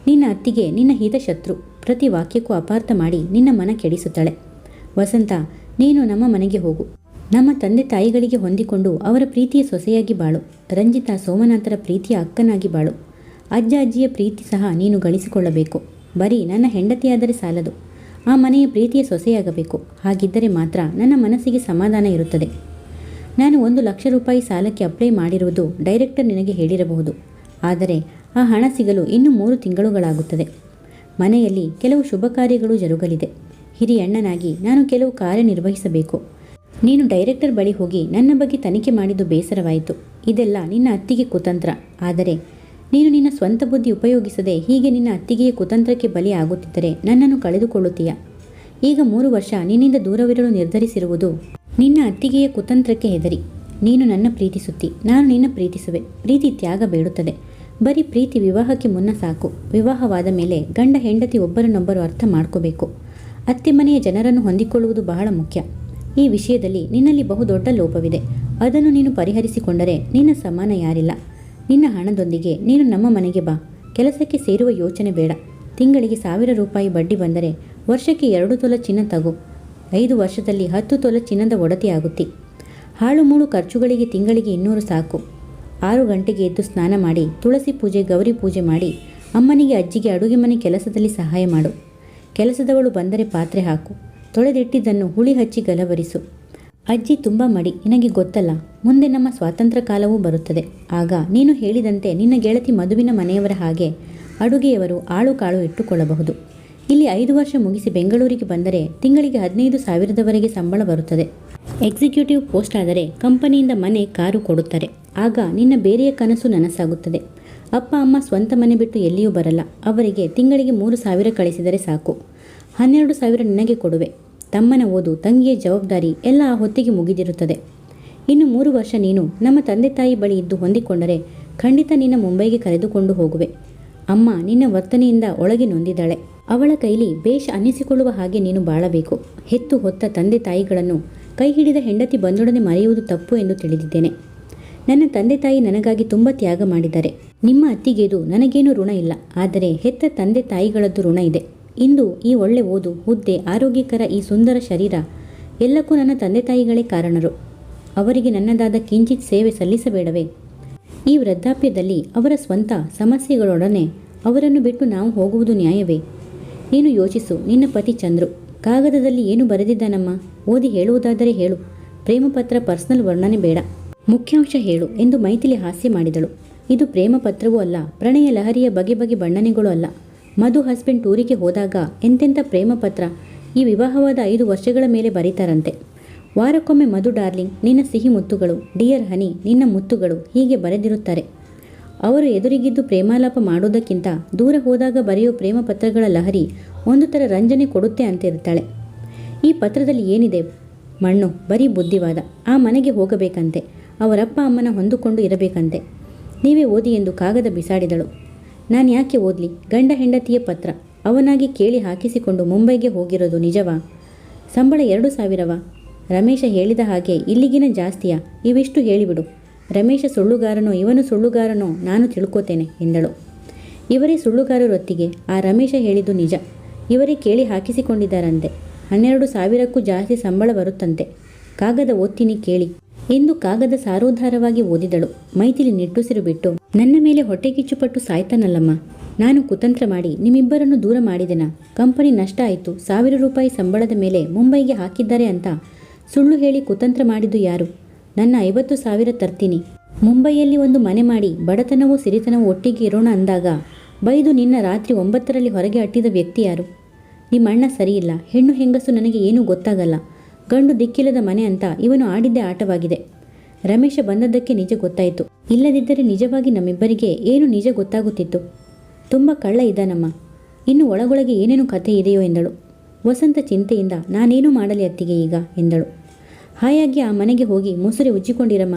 ನಿನ್ನ ಅತ್ತಿಗೆ ನಿನ್ನ ಹಿತಶತ್ರು. ಪ್ರತಿ ವಾಕ್ಯಕ್ಕೂ ಅಪಾರ್ಥ ಮಾಡಿ ನಿನ್ನ ಮನ ಕೆಡಿಸುತ್ತಾಳೆ. ವಸಂತ, ನೀನು ನಮ್ಮ ಮನೆಗೆ ಹೋಗು. ನಮ್ಮ ತಂದೆ ತಾಯಿಗಳಿಗೆ ಹೊಂದಿಕೊಂಡು ಅವರ ಪ್ರೀತಿಯ ಸೊಸೆಯಾಗಿ ಬಾಳು. ರಂಜಿತಾ ಸೋಮನಾಥರ ಪ್ರೀತಿಯ ಅಕ್ಕನಾಗಿ ಬಾಳು. ಅಜ್ಜ ಅಜ್ಜಿಯ ಪ್ರೀತಿ ಸಹ ನೀನು ಗಳಿಸಿಕೊಳ್ಳಬೇಕು. ಬರೀ ನನ್ನ ಹೆಂಡತಿಯಾದರೆ ಸಾಲದು, ಆ ಮನೆಯ ಪ್ರೀತಿಯ ಸೊಸೆಯಾಗಬೇಕು. ಹಾಗಿದ್ದರೆ ಮಾತ್ರ ನನ್ನ ಮನಸ್ಸಿಗೆ ಸಮಾಧಾನ ಇರುತ್ತದೆ. ನಾನು 1 ಲಕ್ಷ ರೂಪಾಯಿ ಸಾಲಕ್ಕೆ ಅಪ್ಲೈ ಮಾಡಿರುವುದು ಡೈರೆಕ್ಟರ್ ನಿನಗೆ ಹೇಳಿರಬಹುದು. ಆದರೆ ಆ ಹಣ ಸಿಗಲು ಇನ್ನೂ 3 ತಿಂಗಳುಗಳಾಗುತ್ತದೆ. ಮನೆಯಲ್ಲಿ ಕೆಲವು ಶುಭ ಕಾರ್ಯಗಳು ಜರುಗಲಿದೆ. ಹಿರಿಯಣ್ಣನಾಗಿ ನಾನು ಕೆಲವು ಕಾರ್ಯನಿರ್ವಹಿಸಬೇಕು. ನೀನು ಡೈರೆಕ್ಟರ್ ಬಳಿ ಹೋಗಿ ನನ್ನ ಬಗ್ಗೆ ತನಿಖೆ ಮಾಡಿದ್ದು ಬೇಸರವಾಯಿತು. ಇದೆಲ್ಲ ನಿನ್ನ ಅತ್ತಿಗೆ ಕುತಂತ್ರ. ಆದರೆ ನೀನು ನಿನ್ನ ಸ್ವಂತ ಬುದ್ಧಿ ಉಪಯೋಗಿಸದೆ ಹೀಗೆ ನಿನ್ನ ಅತ್ತಿಗೆಯ ಕುತಂತ್ರಕ್ಕೆ ಬಲಿ ಆಗುತ್ತಿದ್ದರೆ ನನ್ನನ್ನು ಕಳೆದುಕೊಳ್ಳುತ್ತೀಯ. ಈಗ 3 ವರ್ಷ ನಿನ್ನಿಂದ ದೂರವಿರಲು ನಿರ್ಧರಿಸಿರುವುದು ನಿನ್ನ ಅತ್ತಿಗೆಯ ಕುತಂತ್ರಕ್ಕೆ ಹೆದರಿ. ನೀನು ನನ್ನ ಪ್ರೀತಿಸುತ್ತಿ, ನಾನು ನಿನ್ನ ಪ್ರೀತಿಸುವೆ. ಪ್ರೀತಿ ತ್ಯಾಗ ಬೇಡುತ್ತದೆ. ಬರೀ ಪ್ರೀತಿ ವಿವಾಹಕ್ಕೆ ಮುನ್ನ ಸಾಕು. ವಿವಾಹವಾದ ಮೇಲೆ ಗಂಡ ಹೆಂಡತಿ ಒಬ್ಬರನ್ನೊಬ್ಬರು ಅರ್ಥ ಮಾಡ್ಕೋಬೇಕು. ಅತ್ತೆ ಮನೆಯ ಜನರನ್ನು ಹೊಂದಿಕೊಳ್ಳುವುದು ಬಹಳ ಮುಖ್ಯ. ಈ ವಿಷಯದಲ್ಲಿ ನಿನ್ನಲ್ಲಿ ಬಹುದೊಡ್ಡ ಲೋಪವಿದೆ. ಅದನ್ನು ನೀನು ಪರಿಹರಿಸಿಕೊಂಡರೆ ನಿನ್ನ ಸಮಾನ ಯಾರಿಲ್ಲ. ನಿನ್ನ ಹಣದೊಂದಿಗೆ ನೀನು ನಮ್ಮ ಮನೆಗೆ ಬಾ. ಕೆಲಸಕ್ಕೆ ಸೇರುವ ಯೋಚನೆ ಬೇಡ. ತಿಂಗಳಿಗೆ 1,000 ರೂಪಾಯಿ ಬಡ್ಡಿ ಬಂದರೆ ವರ್ಷಕ್ಕೆ 2 ತೊಲ ಚಿನ್ನ ತಗೋ. 5 ವರ್ಷದಲ್ಲಿ 10 ತೊಲ ಚಿನ್ನದ ಒಡತಿಯಾಗುತ್ತಿ. ಹಾಳು ಮೂಳು ಖರ್ಚುಗಳಿಗೆ ತಿಂಗಳಿಗೆ 200 ಸಾಕು. 6 ಗಂಟೆಗೆ ಎದ್ದು ಸ್ನಾನ ಮಾಡಿ ತುಳಸಿ ಪೂಜೆ, ಗೌರಿ ಪೂಜೆ ಮಾಡಿ ಅಮ್ಮನಿಗೆ ಅಜ್ಜಿಗೆ ಅಡುಗೆ ಮನೆ ಕೆಲಸದಲ್ಲಿ ಸಹಾಯ ಮಾಡು. ಕೆಲಸದವಳು ಬಂದರೆ ಪಾತ್ರೆ ಹಾಕು. ತೊಳೆದಿಟ್ಟಿದ್ದನ್ನು ಹುಳಿ ಹಚ್ಚಿ ಗಲವರಿಸು. ಅಜ್ಜಿ ತುಂಬ ಮಡಿ, ನಿನಗೆ ಗೊತ್ತಲ್ಲ. ಮುಂದೆ ನಮ್ಮ ಸ್ವಾತಂತ್ರ್ಯ ಕಾಲವೂ ಬರುತ್ತದೆ. ಆಗ ನೀನು ಹೇಳಿದಂತೆ ನಿನ್ನ ಗೆಳತಿ ಮಧುವಿನ ಮನೆಯವರ ಹಾಗೆ ಅಡುಗೆಯವರು ಆಳು ಕಾಳು ಇಟ್ಟುಕೊಳ್ಳಬಹುದು. ಇಲ್ಲಿ 5 ವರ್ಷ ಮುಗಿಸಿ ಬೆಂಗಳೂರಿಗೆ ಬಂದರೆ ತಿಂಗಳಿಗೆ 15,000ದವರೆಗೆ ಸಂಬಳ ಬರುತ್ತದೆ. ಎಕ್ಸಿಕ್ಯೂಟಿವ್ ಪೋಸ್ಟ್ ಆದರೆ ಕಂಪನಿಯಿಂದ ಮನೆ, ಕಾರು ಕೊಡುತ್ತಾರೆ. ಆಗ ನಿನ್ನ ಬೇರೆಯ ಕನಸು ನನಸಾಗುತ್ತದೆ. ಅಪ್ಪ ಅಮ್ಮ ಸ್ವಂತ ಮನೆ ಬಿಟ್ಟು ಎಲ್ಲಿಯೂ ಬರಲ್ಲ. ಅವರಿಗೆ ತಿಂಗಳಿಗೆ 3,000 ಕಳಿಸಿದರೆ ಸಾಕು. 12,000 ನಿನಗೆ ಕೊಡುವೆ. ತಮ್ಮನ ಓದು, ತಂಗಿಯ ಜವಾಬ್ದಾರಿ ಎಲ್ಲ ಆ ಹೊತ್ತಿಗೆ ಮುಗಿದಿರುತ್ತದೆ. ಇನ್ನು 3 ವರ್ಷ ನೀನು ನಮ್ಮ ತಂದೆ ತಾಯಿ ಬಳಿ ಇದ್ದು ಹೊಂದಿಕೊಂಡರೆ ಖಂಡಿತ ನಿನ್ನ ಮುಂಬೈಗೆ ಕರೆದುಕೊಂಡು ಹೋಗುವೆ. ಅಮ್ಮ ನಿನ್ನ ವರ್ತನೆಯಿಂದ ಒಳಗೆ ನೊಂದಿದ್ದಾಳೆ. ಅವಳ ಕೈಲಿ ಬೇಷ್ ಅನ್ನಿಸಿಕೊಳ್ಳುವ ಹಾಗೆ ನೀನು ಬಾಳಬೇಕು. ಹೆತ್ತು ಹೊತ್ತ ತಂದೆ ತಾಯಿಗಳನ್ನು ಕೈ ಹಿಡಿದ ಹೆಂಡತಿ ಬಂದೊಡನೆ ಮರೆಯುವುದು ತಪ್ಪು ಎಂದು ತಿಳಿದಿದ್ದೇನೆ. ನನ್ನ ತಂದೆ ತಾಯಿ ನನಗಾಗಿ ತುಂಬ ತ್ಯಾಗ ಮಾಡಿದ್ದಾರೆ. ನಿಮ್ಮ ಅತ್ತಿಗೆದು ನನಗೇನು ಋಣ ಇಲ್ಲ. ಆದರೆ ಹೆತ್ತ ತಂದೆ ತಾಯಿಗಳದ್ದು ಋಣ ಇದೆ. ಇಂದು ಈ ಒಳ್ಳೆ ಓದು, ಹುದ್ದೆ, ಆರೋಗ್ಯಕರ ಈ ಸುಂದರ ಶರೀರ ಎಲ್ಲಕ್ಕೂ ನನ್ನ ತಂದೆ ತಾಯಿಗಳೇ ಕಾರಣರು. ಅವರಿಗೆ ನನ್ನದಾದ ಕಿಂಚಿತ್ ಸೇವೆ ಸಲ್ಲಿಸಬೇಡವೇ? ಈ ವೃದ್ಧಾಪ್ಯದಲ್ಲಿ ಅವರ ಸ್ವಂತ ಸಮಸ್ಯೆಗಳೊಡನೆ ಅವರನ್ನು ಬಿಟ್ಟು ನಾವು ಹೋಗುವುದು ನ್ಯಾಯವೇ? ನೀನು ಯೋಚಿಸು. ನಿನ್ನ ಪತಿ ಚಂದ್ರು ಕಾಗದದಲ್ಲಿ ಏನು ಬರೆದಿದ್ದಾನಮ್ಮ? ಓದಿ ಹೇಳುವುದಾದರೆ ಹೇಳು. ಪ್ರೇಮ ಪತ್ರ, ಪರ್ಸನಲ್ ವರ್ಣನೆ ಬೇಡ. ಮುಖ್ಯಾಂಶ ಹೇಳು ಎಂದು ಮೈಥಿಲಿ ಹಾಸ್ಯ ಮಾಡಿದಳು. ಇದು ಪ್ರೇಮ ಪತ್ರವೂ ಅಲ್ಲ, ಪ್ರಣಯ ಲಹರಿಯ ಬಗೆ ಬಗೆ ಬಣ್ಣನೆಗಳೂ ಅಲ್ಲ. ಮಧು ಹಸ್ಬೆಂಡ್ ಟೂರಿಗೆ ಹೋದಾಗ ಎಂತೆಂಥ ಪ್ರೇಮ ಪತ್ರ ಈ ವಿವಾಹವಾದ 5 ವರ್ಷಗಳ ಮೇಲೆ ಬರೀತಾರಂತೆ. ವಾರಕ್ಕೊಮ್ಮೆ ಮಧು ಡಾರ್ಲಿಂಗ್ ನಿನ್ನ ಸಿಹಿ ಮುತ್ತುಗಳು, ಡಿಯರ್ ಹನಿ ನಿನ್ನ ಮುತ್ತುಗಳು ಹೀಗೆ ಬರೆದಿರುತ್ತಾರೆ. ಅವರು ಎದುರಿಗಿದ್ದು ಪ್ರೇಮಾಲಾಪ ಮಾಡೋದಕ್ಕಿಂತ ದೂರ ಹೋದಾಗ ಬರೆಯೋ ಪ್ರೇಮ ಪತ್ರಗಳ ಲಹರಿ ಒಂದು ಥರ ರಂಜನೆ ಕೊಡುತ್ತೆ ಅಂತ ಇರ್ತಾಳೆ. ಈ ಪತ್ರದಲ್ಲಿ ಏನಿದೆ? ಮಣ್ಣು, ಬರೀ ಬುದ್ಧಿವಾದ. ಆ ಮನೆಗೆ ಹೋಗಬೇಕಂತೆ, ಅವರಪ್ಪ ಅಮ್ಮನ ಹೊಂದಿಕೊಂಡು ಇರಬೇಕಂತೆ. ನೀವೇ ಓದಿ ಎಂದು ಕಾಗದ ಬಿಸಾಡಿದಳು. ನಾನು ಯಾಕೆ ಓದಲಿ? ಗಂಡ ಹೆಂಡತಿಯ ಪತ್ರ. ಅವನಾಗಿ ಕೇಳಿ ಹಾಕಿಸಿಕೊಂಡು ಮುಂಬೈಗೆ ಹೋಗಿರೋದು ನಿಜವಾ? ಸಂಬಳ 2,000ವಾ? ರಮೇಶ ಹೇಳಿದ ಹಾಗೆ ಇಲ್ಲಿಗಿನ ಜಾಸ್ತಿಯಾ? ಇವಿಷ್ಟು ಹೇಳಿಬಿಡು. ರಮೇಶ ಸುಳ್ಳುಗಾರನೋ ಇವನು ಸುಳ್ಳುಗಾರನೋ ನಾನು ತಿಳ್ಕೋತೇನೆ ಎಂದಳು. ಇವರೇ ಸುಳ್ಳುಗಾರರೊತ್ತಿಗೆ ಆ ರಮೇಶ ಹೇಳಿದ್ದು ನಿಜ. ಇವರೇ ಕೇಳಿ ಹಾಕಿಸಿಕೊಂಡಿದ್ದಾರಂತೆ. 12,000ಕ್ಕೂ ಜಾಸ್ತಿ ಸಂಬಳ ಬರುತ್ತಂತೆ. ಕಾಗದ ಓದ್ತೀನಿ ಕೇಳಿ ಎಂದು ಕಾಗದ ಸಾರೋದ್ಧಾರವಾಗಿ ಓದಿದಳು. ಮೈಥಿಲಿ ನಿಟ್ಟುಸಿರು ಬಿಟ್ಟು, ನನ್ನ ಮೇಲೆ ಹೊಟ್ಟೆಕಿಚ್ಚುಪಟ್ಟು ಸಾಯ್ತಾನಲ್ಲಮ್ಮ. ನಾನು ಕುತಂತ್ರ ಮಾಡಿ ನಿಮ್ಮಿಬ್ಬರನ್ನು ದೂರ ಮಾಡಿದೆನಾ? ಕಂಪನಿ ನಷ್ಟ ಆಯಿತು, 1,000 ರೂಪಾಯಿ ಸಂಬಳದ ಮೇಲೆ ಮುಂಬೈಗೆ ಹಾಕಿದ್ದಾರೆ ಅಂತ ಸುಳ್ಳು ಹೇಳಿ ಕುತಂತ್ರ ಮಾಡಿದ್ದು ಯಾರು? ನನ್ನ 50,000 ತರ್ತೀನಿ. ಮುಂಬೈಯಲ್ಲಿ ಒಂದು ಮನೆ ಮಾಡಿ ಬಡತನವೂ ಸಿರಿತನವೂ ಒಟ್ಟಿಗೆ ಇರೋಣ ಅಂದಾಗ ಬೈದು ನಿನ್ನ ರಾತ್ರಿ 9ರಲ್ಲಿ ಹೊರಗೆ ಅಟ್ಟಿದ ವ್ಯಕ್ತಿ ಯಾರು? ನಿಮ್ಮ ಅಣ್ಣ ಸರಿಯಿಲ್ಲ. ಹೆಣ್ಣು ಹೆಂಗಸು ನನಗೆ ಏನೂ ಗೊತ್ತಾಗಲ್ಲ. ಗಂಡು ದಿಕ್ಕಿಲ್ಲದ ಮನೆ ಅಂತ ಇವನು ಆಡಿದ್ದೇ ಆಟವಾಗಿದೆ. ರಮೇಶ ಬಂದದ್ದಕ್ಕೆ ನಿಜ ಗೊತ್ತಾಯಿತು. ಇಲ್ಲದಿದ್ದರೆ ನಿಜವಾಗಿ ನಮ್ಮಿಬ್ಬರಿಗೆ ಏನು ನಿಜ ಗೊತ್ತಾಗುತ್ತಿತ್ತು? ತುಂಬ ಕಳ್ಳ ಇದ್ದಾನಮ್ಮ. ಇನ್ನು ಒಳಗೊಳಗೆ ಏನೇನು ಕಥೆ ಇದೆಯೋ ಎಂದಳು. ವಸಂತ ಚಿಂತೆಯಿಂದ, ನಾನೇನು ಮಾಡಲಿ ಅತ್ತಿಗೆ ಈಗ ಎಂದಳು. ಹಾಯಾಗಿ ಆ ಮನೆಗೆ ಹೋಗಿ ಮುಸುರೆ ಉಜ್ಜಿಕೊಂಡಿರಮ್ಮ.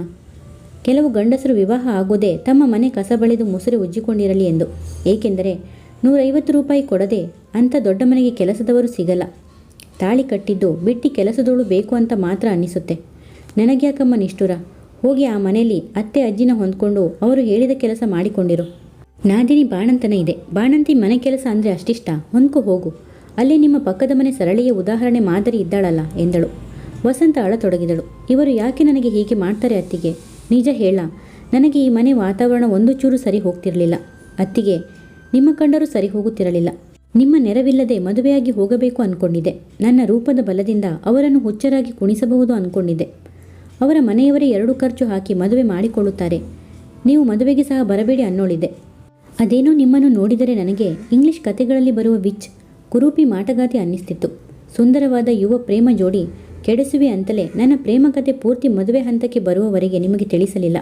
ಕೆಲವು ಗಂಡಸರು ವಿವಾಹ ಆಗೋದೇ ತಮ್ಮ ಮನೆ ಕಸ ಬಳಿದು ಮುಸುರೆ ಉಜ್ಜಿಕೊಂಡಿರಲಿ ಎಂದು. ಏಕೆಂದರೆ 150 ರೂಪಾಯಿ ಕೊಡದೆ ಅಂಥ ದೊಡ್ಡ ಮನೆಗೆ ಕೆಲಸದವರು ಸಿಗಲ್ಲ. ತಾಳಿ ಕಟ್ಟಿದ್ದು ಬಿಟ್ಟು ಕೆಲಸದೋಳು ಬೇಕು ಅಂತ ಮಾತ್ರ ಅನ್ನಿಸುತ್ತೆ. ನನಗ್ಯಾಕಮ್ಮ ನಿಷ್ಠುರ? ಹೋಗಿ ಆ ಮನೆಯಲ್ಲಿ ಅತ್ತೆ ಅಜ್ಜಿನ ಹೊಂದ್ಕೊಂಡು ಅವರು ಹೇಳಿದ ಕೆಲಸ ಮಾಡಿಕೊಂಡಿರು. ನಾದಿನಿ ಬಾಣಂತನ ಇದೆ. ಬಾಣಂತಿ ಮನೆ ಕೆಲಸ ಅಂದರೆ ಅಷ್ಟಿಷ್ಟ? ಹೊಂದ್ಕೊ ಹೋಗು. ಅಲ್ಲಿ ನಿಮ್ಮ ಪಕ್ಕದ ಮನೆ ಸರಳೆಯ ಉದಾಹರಣೆ ಮಾದರಿ ಇದ್ದಾಳಲ್ಲ ಎಂದಳು. ವಸಂತ ಅಳತೊಡಗಿದಳು. ಇವರು ಯಾಕೆ ನನಗೆ ಹೀಗೆ ಮಾಡ್ತಾರೆ ಅತ್ತಿಗೆ? ನಿಜ ಹೇಳ, ನನಗೆ ಈ ಮನೆ ವಾತಾವರಣ ಒಂದು ಚೂರು ಸರಿ ಹೋಗ್ತಿರಲಿಲ್ಲ ಅತ್ತಿಗೆ. ನಿಮ್ಮ ಕಂಡರೂ ಸರಿ ಹೋಗುತ್ತಿರಲಿಲ್ಲ. ನಿಮ್ಮ ನೆರವಿಲ್ಲದೆ ಮದುವೆಯಾಗಿ ಹೋಗಬೇಕು ಅಂದ್ಕೊಂಡಿದ್ದೆ. ನನ್ನ ರೂಪದ ಬಲದಿಂದ ಅವರನ್ನು ಹುಚ್ಚರಾಗಿ ಕುಣಿಸಬಹುದು ಅಂದ್ಕೊಂಡಿದ್ದೆ. ಅವರ ಮನೆಯವರೇ 2 ಖರ್ಚು ಹಾಕಿ ಮದುವೆ ಮಾಡಿಕೊಳ್ಳುತ್ತಾರೆ. ನೀವು ಮದುವೆಗೆ ಸಹ ಬರಬೇಡಿ ಅನ್ನೋಳಿದ್ದೆ. ಅದೇನೋ ನಿಮ್ಮನ್ನು ನೋಡಿದರೆ ನನಗೆ ಇಂಗ್ಲಿಷ್ ಕತೆಗಳಲ್ಲಿ ಬರುವ ವಿಚ್, ಕುರೂಪಿ ಮಾಟಗಾತಿ ಅನ್ನಿಸ್ತಿತ್ತು. ಸುಂದರವಾದ ಯುವ ಪ್ರೇಮ ಜೋಡಿ ಕೆಡಿಸುವೆ ಅಂತಲೇ ನನ್ನ ಪ್ರೇಮ ಕತೆ ಪೂರ್ತಿ ಮದುವೆ ಹಂತಕ್ಕೆ ಬರುವವರೆಗೆ ನಿಮಗೆ ತಿಳಿಸಲಿಲ್ಲ.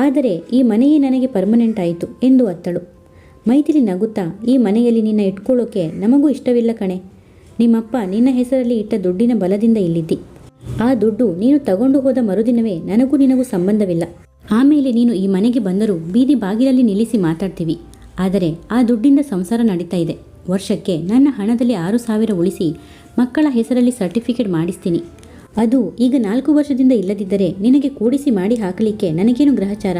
ಆದರೆ ಈ ಮನೆಯೇ ನನಗೆ ಪರ್ಮನೆಂಟ್ ಆಯಿತು ಎಂದು ಅತ್ತಳು. ಮೈಥಿಲಿ ನಗುತ್ತಾ, ಈ ಮನೆಯಲ್ಲಿ ನಿನ್ನ ಇಟ್ಕೊಳ್ಳೋಕೆ ನಮಗೂ ಇಷ್ಟವಿಲ್ಲ ಕಣೆ. ನಿಮ್ಮಪ್ಪ ನಿನ್ನ ಹೆಸರಲ್ಲಿ ಇಟ್ಟ ದುಡ್ಡಿನ ಬಲದಿಂದ ಇಲ್ಲಿದ್ದಿ. ಆ ದುಡ್ಡು ನೀನು ತಗೊಂಡು ಹೋದ ಮರುದಿನವೇ ನನಗೂ ನಿನಗೂ ಸಂಬಂಧವಿಲ್ಲ. ಆಮೇಲೆ ನೀನು ಈ ಮನೆಗೆ ಬಂದರೂ ಬೀದಿ ಬಾಗಿಲಲ್ಲಿ ನಿಲ್ಲಿಸಿ ಮಾತಾಡ್ತೀವಿ. ಆದರೆ ಆ ದುಡ್ಡಿಂದ ಸಂಸಾರ ನಡೀತಾ ಇದೆ. ವರ್ಷಕ್ಕೆ ನನ್ನ ಹಣದಲ್ಲಿ 6,000 ಉಳಿಸಿ ಮಕ್ಕಳ ಹೆಸರಲ್ಲಿ ಸರ್ಟಿಫಿಕೇಟ್ ಮಾಡಿಸ್ತೀನಿ. ಅದು ಈಗ 4 ವರ್ಷದಿಂದ ಇಲ್ಲದಿದ್ದರೆ ನಿನಗೆ ಕೂಡಿಸಿ ಮಾಡಿ ಹಾಕಲಿಕ್ಕೆ ನನಗೇನು ಗ್ರಹಚಾರ?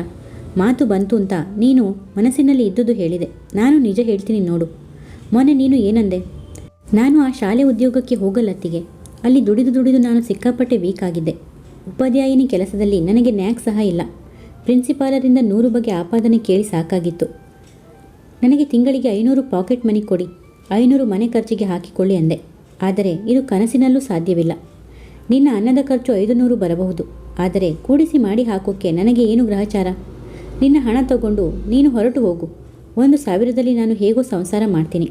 ಮಾತು ಬಂತು ಅಂತ ನೀನು ಮನಸ್ಸಿನಲ್ಲಿ ಇದ್ದುದು ಹೇಳಿದೆ. ನಾನು ನಿಜ ಹೇಳ್ತೀನಿ ನೋಡು. ಮೊನ್ನೆ ನೀನು ಏನಂದೆ? ನಾನು ಆ ಶಾಲೆ ಉದ್ಯೋಗಕ್ಕೆ ಹೋಗಲ್ಲತ್ತಿಗೆ. ಅಲ್ಲಿ ದುಡಿದು ನಾನು ಸಿಕ್ಕಾಪಟ್ಟೆ ವೀಕ್ ಆಗಿದ್ದೆ. ಉಪಾಧ್ಯಾಯಿನಿ ಕೆಲಸದಲ್ಲಿ ನನಗೆ ನ್ಯಾಕ್ ಸಹ ಇಲ್ಲ. ಪ್ರಿನ್ಸಿಪಾಲರಿಂದ 100 ಬಗೆ ಆಪಾದನೆ ಕೇಳಿ ಸಾಕಾಗಿತ್ತು. ನನಗೆ ತಿಂಗಳಿಗೆ 500 ಪಾಕೆಟ್ ಮನಿ ಕೊಡಿ, 500 ಮನೆ ಖರ್ಚಿಗೆ ಹಾಕಿಕೊಳ್ಳಿ ಅಂದೆ. ಆದರೆ ಇದು ಕನಸಿನಲ್ಲೂ ಸಾಧ್ಯವಿಲ್ಲ. ನಿನ್ನ ಅನ್ನದ ಖರ್ಚು 500 ಬರಬಹುದು. ಆದರೆ ಕೂಡಿಸಿ ಮಾಡಿ ಹಾಕೋಕ್ಕೆ ನನಗೆ ಏನು ಗ್ರಹಚಾರ? ನಿನ್ನ ಹಣ ತಗೊಂಡು ನೀನು ಹೊರಟು ಹೋಗು. 1,000ದಲ್ಲಿ ನಾನು ಹೇಗೋ ಸಂಸಾರ ಮಾಡ್ತೀನಿ.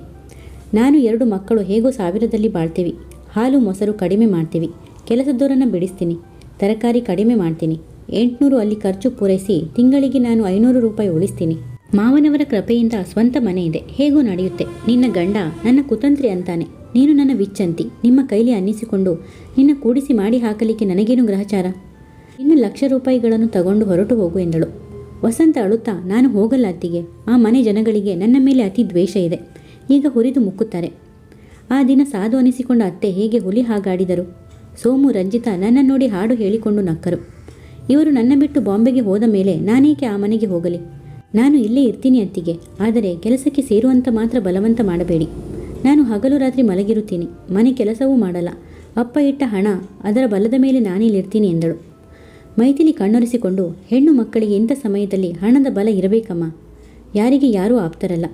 ನಾನು 2 ಮಕ್ಕಳು ಹೇಗೋ 1,000ದಲ್ಲಿ ಬಾಳ್ತೀವಿ. ಹಾಲು ಮೊಸರು ಕಡಿಮೆ ಮಾಡ್ತೀವಿ. ಕೆಲಸದವರನ್ನು ಬಿಡಿಸ್ತೀನಿ. ತರಕಾರಿ ಕಡಿಮೆ ಮಾಡ್ತೀನಿ. 800 ಅಲ್ಲಿ ಖರ್ಚು ಪೂರೈಸಿ ತಿಂಗಳಿಗೆ ನಾನು 500 ರೂಪಾಯಿ ಉಳಿಸ್ತೀನಿ. ಮಾವನವರ ಕೃಪೆಯಿಂದ ಸ್ವಂತ ಮನೆ ಇದೆ. ಹೇಗೋ ನಡೆಯುತ್ತೆ. ನಿನ್ನ ಗಂಡ ನನ್ನ ಕುತಂತ್ರಿ ಅಂತಾನೆ. ನೀನು ನನ್ನ ವಿಚ್ಚಂತಿ. ನಿಮ್ಮ ಕೈಲಿ ಅನ್ನಿಸಿಕೊಂಡು ನಿನ್ನ ಕೂಡಿಸಿ ಮಾಡಿ ಹಾಕಲಿಕ್ಕೆ ನನಗೇನು ಗ್ರಹಚಾರ? ಇನ್ನು 1,00,000 ರೂಪಾಯಿಗಳನ್ನು ತಗೊಂಡು ಹೊರಟು ಹೋಗು ಎಂದಳು. ವಸಂತ ಅಳುತ್ತಾ, ನಾನು ಹೋಗಲ್ಲ ಅತ್ತಿಗೆ. ಆ ಮನೆ ಜನಗಳಿಗೆ ನನ್ನ ಮೇಲೆ ಅತಿ ದ್ವೇಷ ಇದೆ. ಈಗ ಹುರಿದು ಮುಕ್ಕುತ್ತಾರೆ. ಆ ದಿನ ಸಾಧು ಅನಿಸಿಕೊಂಡ ಅತ್ತೆ ಹೇಗೆ ಹುಲಿ ಹಾಗಾಡಿದರು. ಸೋಮು ರಂಜಿತಾ ನನ್ನ ನೋಡಿ ಹಾಡು ಹೇಳಿಕೊಂಡು ನಕ್ಕರು. ಇವರು ನನ್ನ ಬಿಟ್ಟು ಬಾಂಬೆಗೆ ಹೋದ ಮೇಲೆ ನಾನೇಕೆ ಆ ಮನೆಗೆ ಹೋಗಲಿ? ನಾನು ಇಲ್ಲೇ ಇರ್ತೀನಿ ಅತ್ತಿಗೆ. ಆದರೆ ಕೆಲಸಕ್ಕೆ ಸೇರುವಂತ ಮಾತ್ರ ಬಲವಂತ ಮಾಡಬೇಡಿ. ನಾನು ಹಗಲು ರಾತ್ರಿ ಮಲಗಿರುತ್ತೀನಿ. ಮನೆ ಕೆಲಸವೂ ಮಾಡಲ್ಲ. ಅಪ್ಪ ಇಟ್ಟ ಹಣ ಅದರ ಬಲದ ಮೇಲೆ ನಾನಿಲ್ಲಿರ್ತೀನಿ ಎಂದಳು. ಮೈಥಿಲಿ ಕಣ್ಣೊರೆಸಿಕೊಂಡು, ಹೆಣ್ಣು ಮಕ್ಕಳಿಗೆ ಇಂಥ ಸಮಯದಲ್ಲಿ ಹಣದ ಬಲ ಇರಬೇಕಮ್ಮ. ಯಾರಿಗೆ ಯಾರೂ ಆಪ್ತರಲ್ಲ.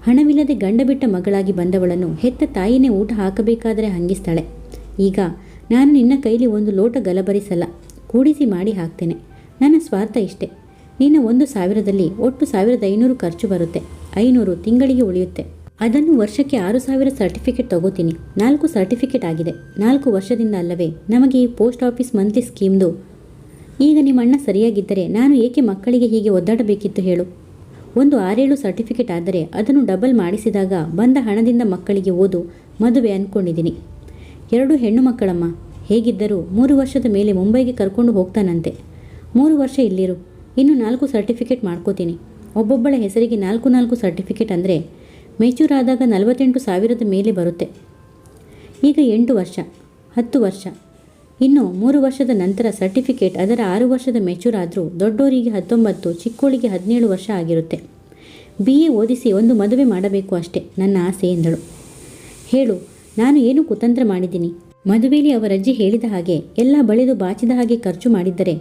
ಹಣವಿಲ್ಲದೆ ಗಂಡ ಬಿಟ್ಟ ಮಗಳಾಗಿ ಬಂದವಳನ್ನು ಹೆತ್ತ ತಾಯಿನೇ ಊಟ ಹಾಕಬೇಕಾದರೆ ಹಂಗಿಸ್ತಾಳೆ. ಈಗ ನಾನು ನಿನ್ನ ಕೈಲಿ 1 ಲೋಟ ಗಲಬರಿಸಲ್ಲ. ಕೂಡಿಸಿ ಮಾಡಿ ಹಾಕ್ತೇನೆ. ನನ್ನ ಸ್ವಾರ್ಥ ಇಷ್ಟೆ. ನಿನ್ನ 1,000ದಲ್ಲಿ ಒಟ್ಟು 1,500 ಖರ್ಚು ಬರುತ್ತೆ. 500 ತಿಂಗಳಿಗೆ ಉಳಿಯುತ್ತೆ. ಅದನ್ನು ವರ್ಷಕ್ಕೆ 6,000 ಸರ್ಟಿಫಿಕೇಟ್ ತಗೋತೀನಿ. 4 ಸರ್ಟಿಫಿಕೇಟ್ ಆಗಿದೆ. 4 ವರ್ಷದಿಂದ ಅಲ್ಲವೇ ನಮಗೆ ಈ ಪೋಸ್ಟ್ ಆಫೀಸ್ ಮಂತ್ಲಿ ಸ್ಕೀಮ್ದು. ಈಗ ನಿಮ್ಮ ಅಣ್ಣ ಸರಿಯಾಗಿದ್ದರೆ ನಾನು ಏಕೆ ಮಕ್ಕಳಿಗೆ ಹೀಗೆ ಒದ್ದಾಡಬೇಕಿತ್ತು ಹೇಳು. ಒಂದು 6-7 ಸರ್ಟಿಫಿಕೇಟ್ ಆದರೆ ಅದನ್ನು ಡಬಲ್ ಮಾಡಿಸಿದಾಗ ಬಂದ ಹಣದಿಂದ ಮಕ್ಕಳಿಗೆ ಓದು ಮದುವೆ ಅಂದ್ಕೊಂಡಿದ್ದೀನಿ. 2 ಹೆಣ್ಣು ಮಕ್ಕಳಮ್ಮ. ಹೇಗಿದ್ದರೂ 3 ವರ್ಷದ ಮೇಲೆ ಮುಂಬೈಗೆ ಕರ್ಕೊಂಡು ಹೋಗ್ತಾನಂತೆ. 3 ವರ್ಷ ಇಲ್ಲಿರು. ಇನ್ನು 4 ಸರ್ಟಿಫಿಕೇಟ್ ಮಾಡ್ಕೋತೀನಿ. ಒಬ್ಬೊಬ್ಬಳ ಹೆಸರಿಗೆ 4 ಸರ್ಟಿಫಿಕೇಟ್ ಅಂದರೆ ಮೆಚೂರ್ ಆದಾಗ 48,000 ಮೇಲೆ ಬರುತ್ತೆ. ಈಗ 8 ವರ್ಷ, 10 ವರ್ಷ, ಇನ್ನು 3 ವರ್ಷದ ನಂತರ ಸರ್ಟಿಫಿಕೇಟ್ ಅದರ 6 ವರ್ಷದ ಮೆಚೂರ್ ಆದರೂ ದೊಡ್ಡೋರಿಗೆ 19, ಚಿಕ್ಕೋಳಿಗೆ 17 ವರ್ಷ ಆಗಿರುತ್ತೆ. BA ಓದಿಸಿ ಒಂದು ಮದುವೆ ಮಾಡಬೇಕು ಅಷ್ಟೇ ನನ್ನ ಆಸೆ ಎಂದಳು. ಹೇಳು, ನಾನು ಏನು ಕುತಂತ್ರ ಮಾಡಿದ್ದೀನಿ? ಮದುವೆಯಲ್ಲಿ ಅವರಜ್ಜಿ ಹೇಳಿದ ಹಾಗೆ ಎಲ್ಲ ಬಳಿದು ಬಾಚಿದ ಹಾಗೆ ಖರ್ಚು ಮಾಡಿದ್ದರೆ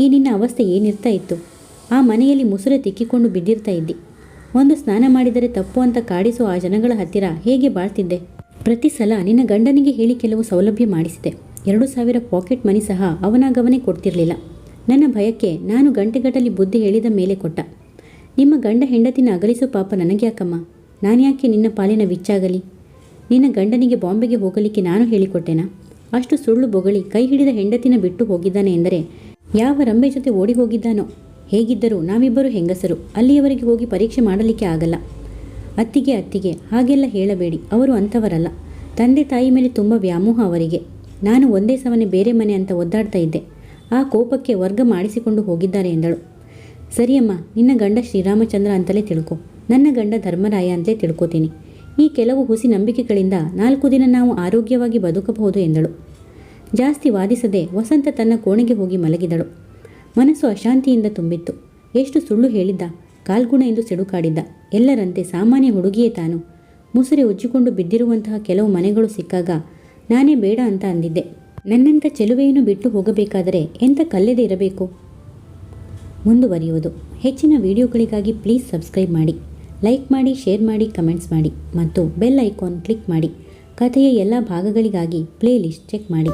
ಈ ನಿನ್ನ ಅವಸ್ಥೆ ಏನಿರ್ತಾ ಇತ್ತು? ಆ ಮನೆಯಲ್ಲಿ ಮುಸುರೆ ತಿಕ್ಕಿಕೊಂಡು ಬಿದ್ದಿರ್ತಾ ಇದ್ದಿ. ಒಂದು ಸ್ನಾನ ಮಾಡಿದರೆ ತಪ್ಪು ಅಂತ ಕಾಡಿಸೋ ಆ ಜನಗಳ ಹತ್ತಿರ ಹೇಗೆ ಬಾಳ್ತಿದ್ದೆ? ಪ್ರತಿ ಸಲ ನಿನ್ನ ಗಂಡನಿಗೆ ಹೇಳಿ ಕೆಲವು ಸೌಲಭ್ಯ ಮಾಡಿಸಿದೆ. 2,000 ಪಾಕೆಟ್ ಮನಿ ಸಹ ಅವನಾಗವನೇ ಕೊಡ್ತಿರಲಿಲ್ಲ. ನನ್ನ ಭಯಕ್ಕೆ ನಾನು ಗಂಟೆಗಟ್ಟಲಿ ಬುದ್ಧಿ ಹೇಳಿದ ಮೇಲೆ ಕೊಟ್ಟ. ನಿಮ್ಮ ಗಂಡ ಹೆಂಡತಿನ ಅಗಲಿಸೋ ಪಾಪ ನನಗ್ಯಾಕಮ್ಮ? ನಾನ್ಯಾಕೆ ನಿನ್ನ ಪಾಲಿನ ವಿಚ್ಚಾಗಲಿ? ನಿನ್ನ ಗಂಡನಿಗೆ ಬಾಂಬೆಗೆ ಹೋಗಲಿಕ್ಕೆ ನಾನು ಹೇಳಿಕೊಟ್ಟೆನಾ? ಅಷ್ಟು ಸುಳ್ಳು ಬೊಗಳಿ ಕೈ ಹಿಡಿದ ಹೆಂಡತಿನ ಬಿಟ್ಟು ಹೋಗಿದ್ದಾನೆ ಎಂದರೆ ಯಾವ ರಂಬೆ ಜೊತೆ ಓಡಿ ಹೋಗಿದ್ದಾನೋ? ಹೇಗಿದ್ದರೂ ನಾವಿಬ್ಬರು ಹೆಂಗಸರು, ಅಲ್ಲಿಯವರೆಗೆ ಹೋಗಿ ಪರೀಕ್ಷೆ ಮಾಡಲಿಕ್ಕೆ ಆಗಲ್ಲ. ಅತ್ತಿಗೆ ಹಾಗೆಲ್ಲ ಹೇಳಬೇಡಿ. ಅವರು ಅಂಥವರಲ್ಲ. ತಂದೆ ತಾಯಿ ಮೇಲೆ ತುಂಬ ವ್ಯಾಮೋಹ ಅವರಿಗೆ. ನಾನು ಒಂದೇ ಸಮನೆ ಬೇರೆ ಮನೆ ಅಂತ ಒದ್ದಾಡ್ತಾ ಇದ್ದೆ. ಆ ಕೋಪಕ್ಕೆ ವರ್ಗ ಮಾಡಿಸಿಕೊಂಡು ಹೋಗಿದ್ದಾರೆ ಎಂದಳು. ಸರಿಯಮ್ಮ, ನಿನ್ನ ಗಂಡ ಶ್ರೀರಾಮಚಂದ್ರ ಅಂತಲೇ ತಿಳ್ಕೊ. ನನ್ನ ಗಂಡ ಧರ್ಮರಾಯ ಅಂತಲೇ ತಿಳ್ಕೊತೀನಿ. ಈ ಕೆಲವು ಹುಸಿ ನಂಬಿಕೆಗಳಿಂದ 4 ದಿನ ನಾವು ಆರೋಗ್ಯವಾಗಿ ಬದುಕಬಹುದು ಎಂದಳು. ಜಾಸ್ತಿ ವಾದಿಸದೆ ವಸಂತ ತನ್ನ ಕೋಣೆಗೆ ಹೋಗಿ ಮಲಗಿದಳು. ಮನಸ್ಸು ಅಶಾಂತಿಯಿಂದ ತುಂಬಿತ್ತು. ಎಷ್ಟು ಸುಳ್ಳು ಹೇಳಿದ್ದ, ಕಾಲ್ಗುಣ ಎಂದು ಸಿಡುಕಾಡಿದ್ದ. ಎಲ್ಲರಂತೆ ಸಾಮಾನ್ಯ ಹುಡುಗಿಯೇ ತಾನು. ಮುಸುರೆ ಉಜ್ಜಿಕೊಂಡು ಬಿದ್ದಿರುವಂತಹ ಕೆಲವು ಮನೆಗಳು ಸಿಕ್ಕಾಗ ನಾನೇ ಬೇಡ ಅಂತ ಅಂದಿದ್ದೆ. ನನ್ನಂಥ ಚೆಲುವೆಯನ್ನು ಬಿಟ್ಟು ಹೋಗಬೇಕಾದರೆ ಎಂಥ ಕಲ್ಲೆದೆ ಇರಬೇಕು? ಮುಂದುವರಿಯುವುದು. ಹೆಚ್ಚಿನ ವಿಡಿಯೋಗಳಿಗಾಗಿ ಪ್ಲೀಸ್ ಸಬ್ಸ್ಕ್ರೈಬ್ ಮಾಡಿ, ಲೈಕ್ ಮಾಡಿ, ಶೇರ್ ಮಾಡಿ, ಕಮೆಂಟ್ಸ್ ಮಾಡಿ ಮತ್ತು ಬೆಲ್ ಐಕಾನ್ ಕ್ಲಿಕ್ ಮಾಡಿ. ಕಥೆಯ ಎಲ್ಲ ಭಾಗಗಳಿಗಾಗಿ ಪ್ಲೇ ಲಿಸ್ಟ್ ಚೆಕ್ ಮಾಡಿ.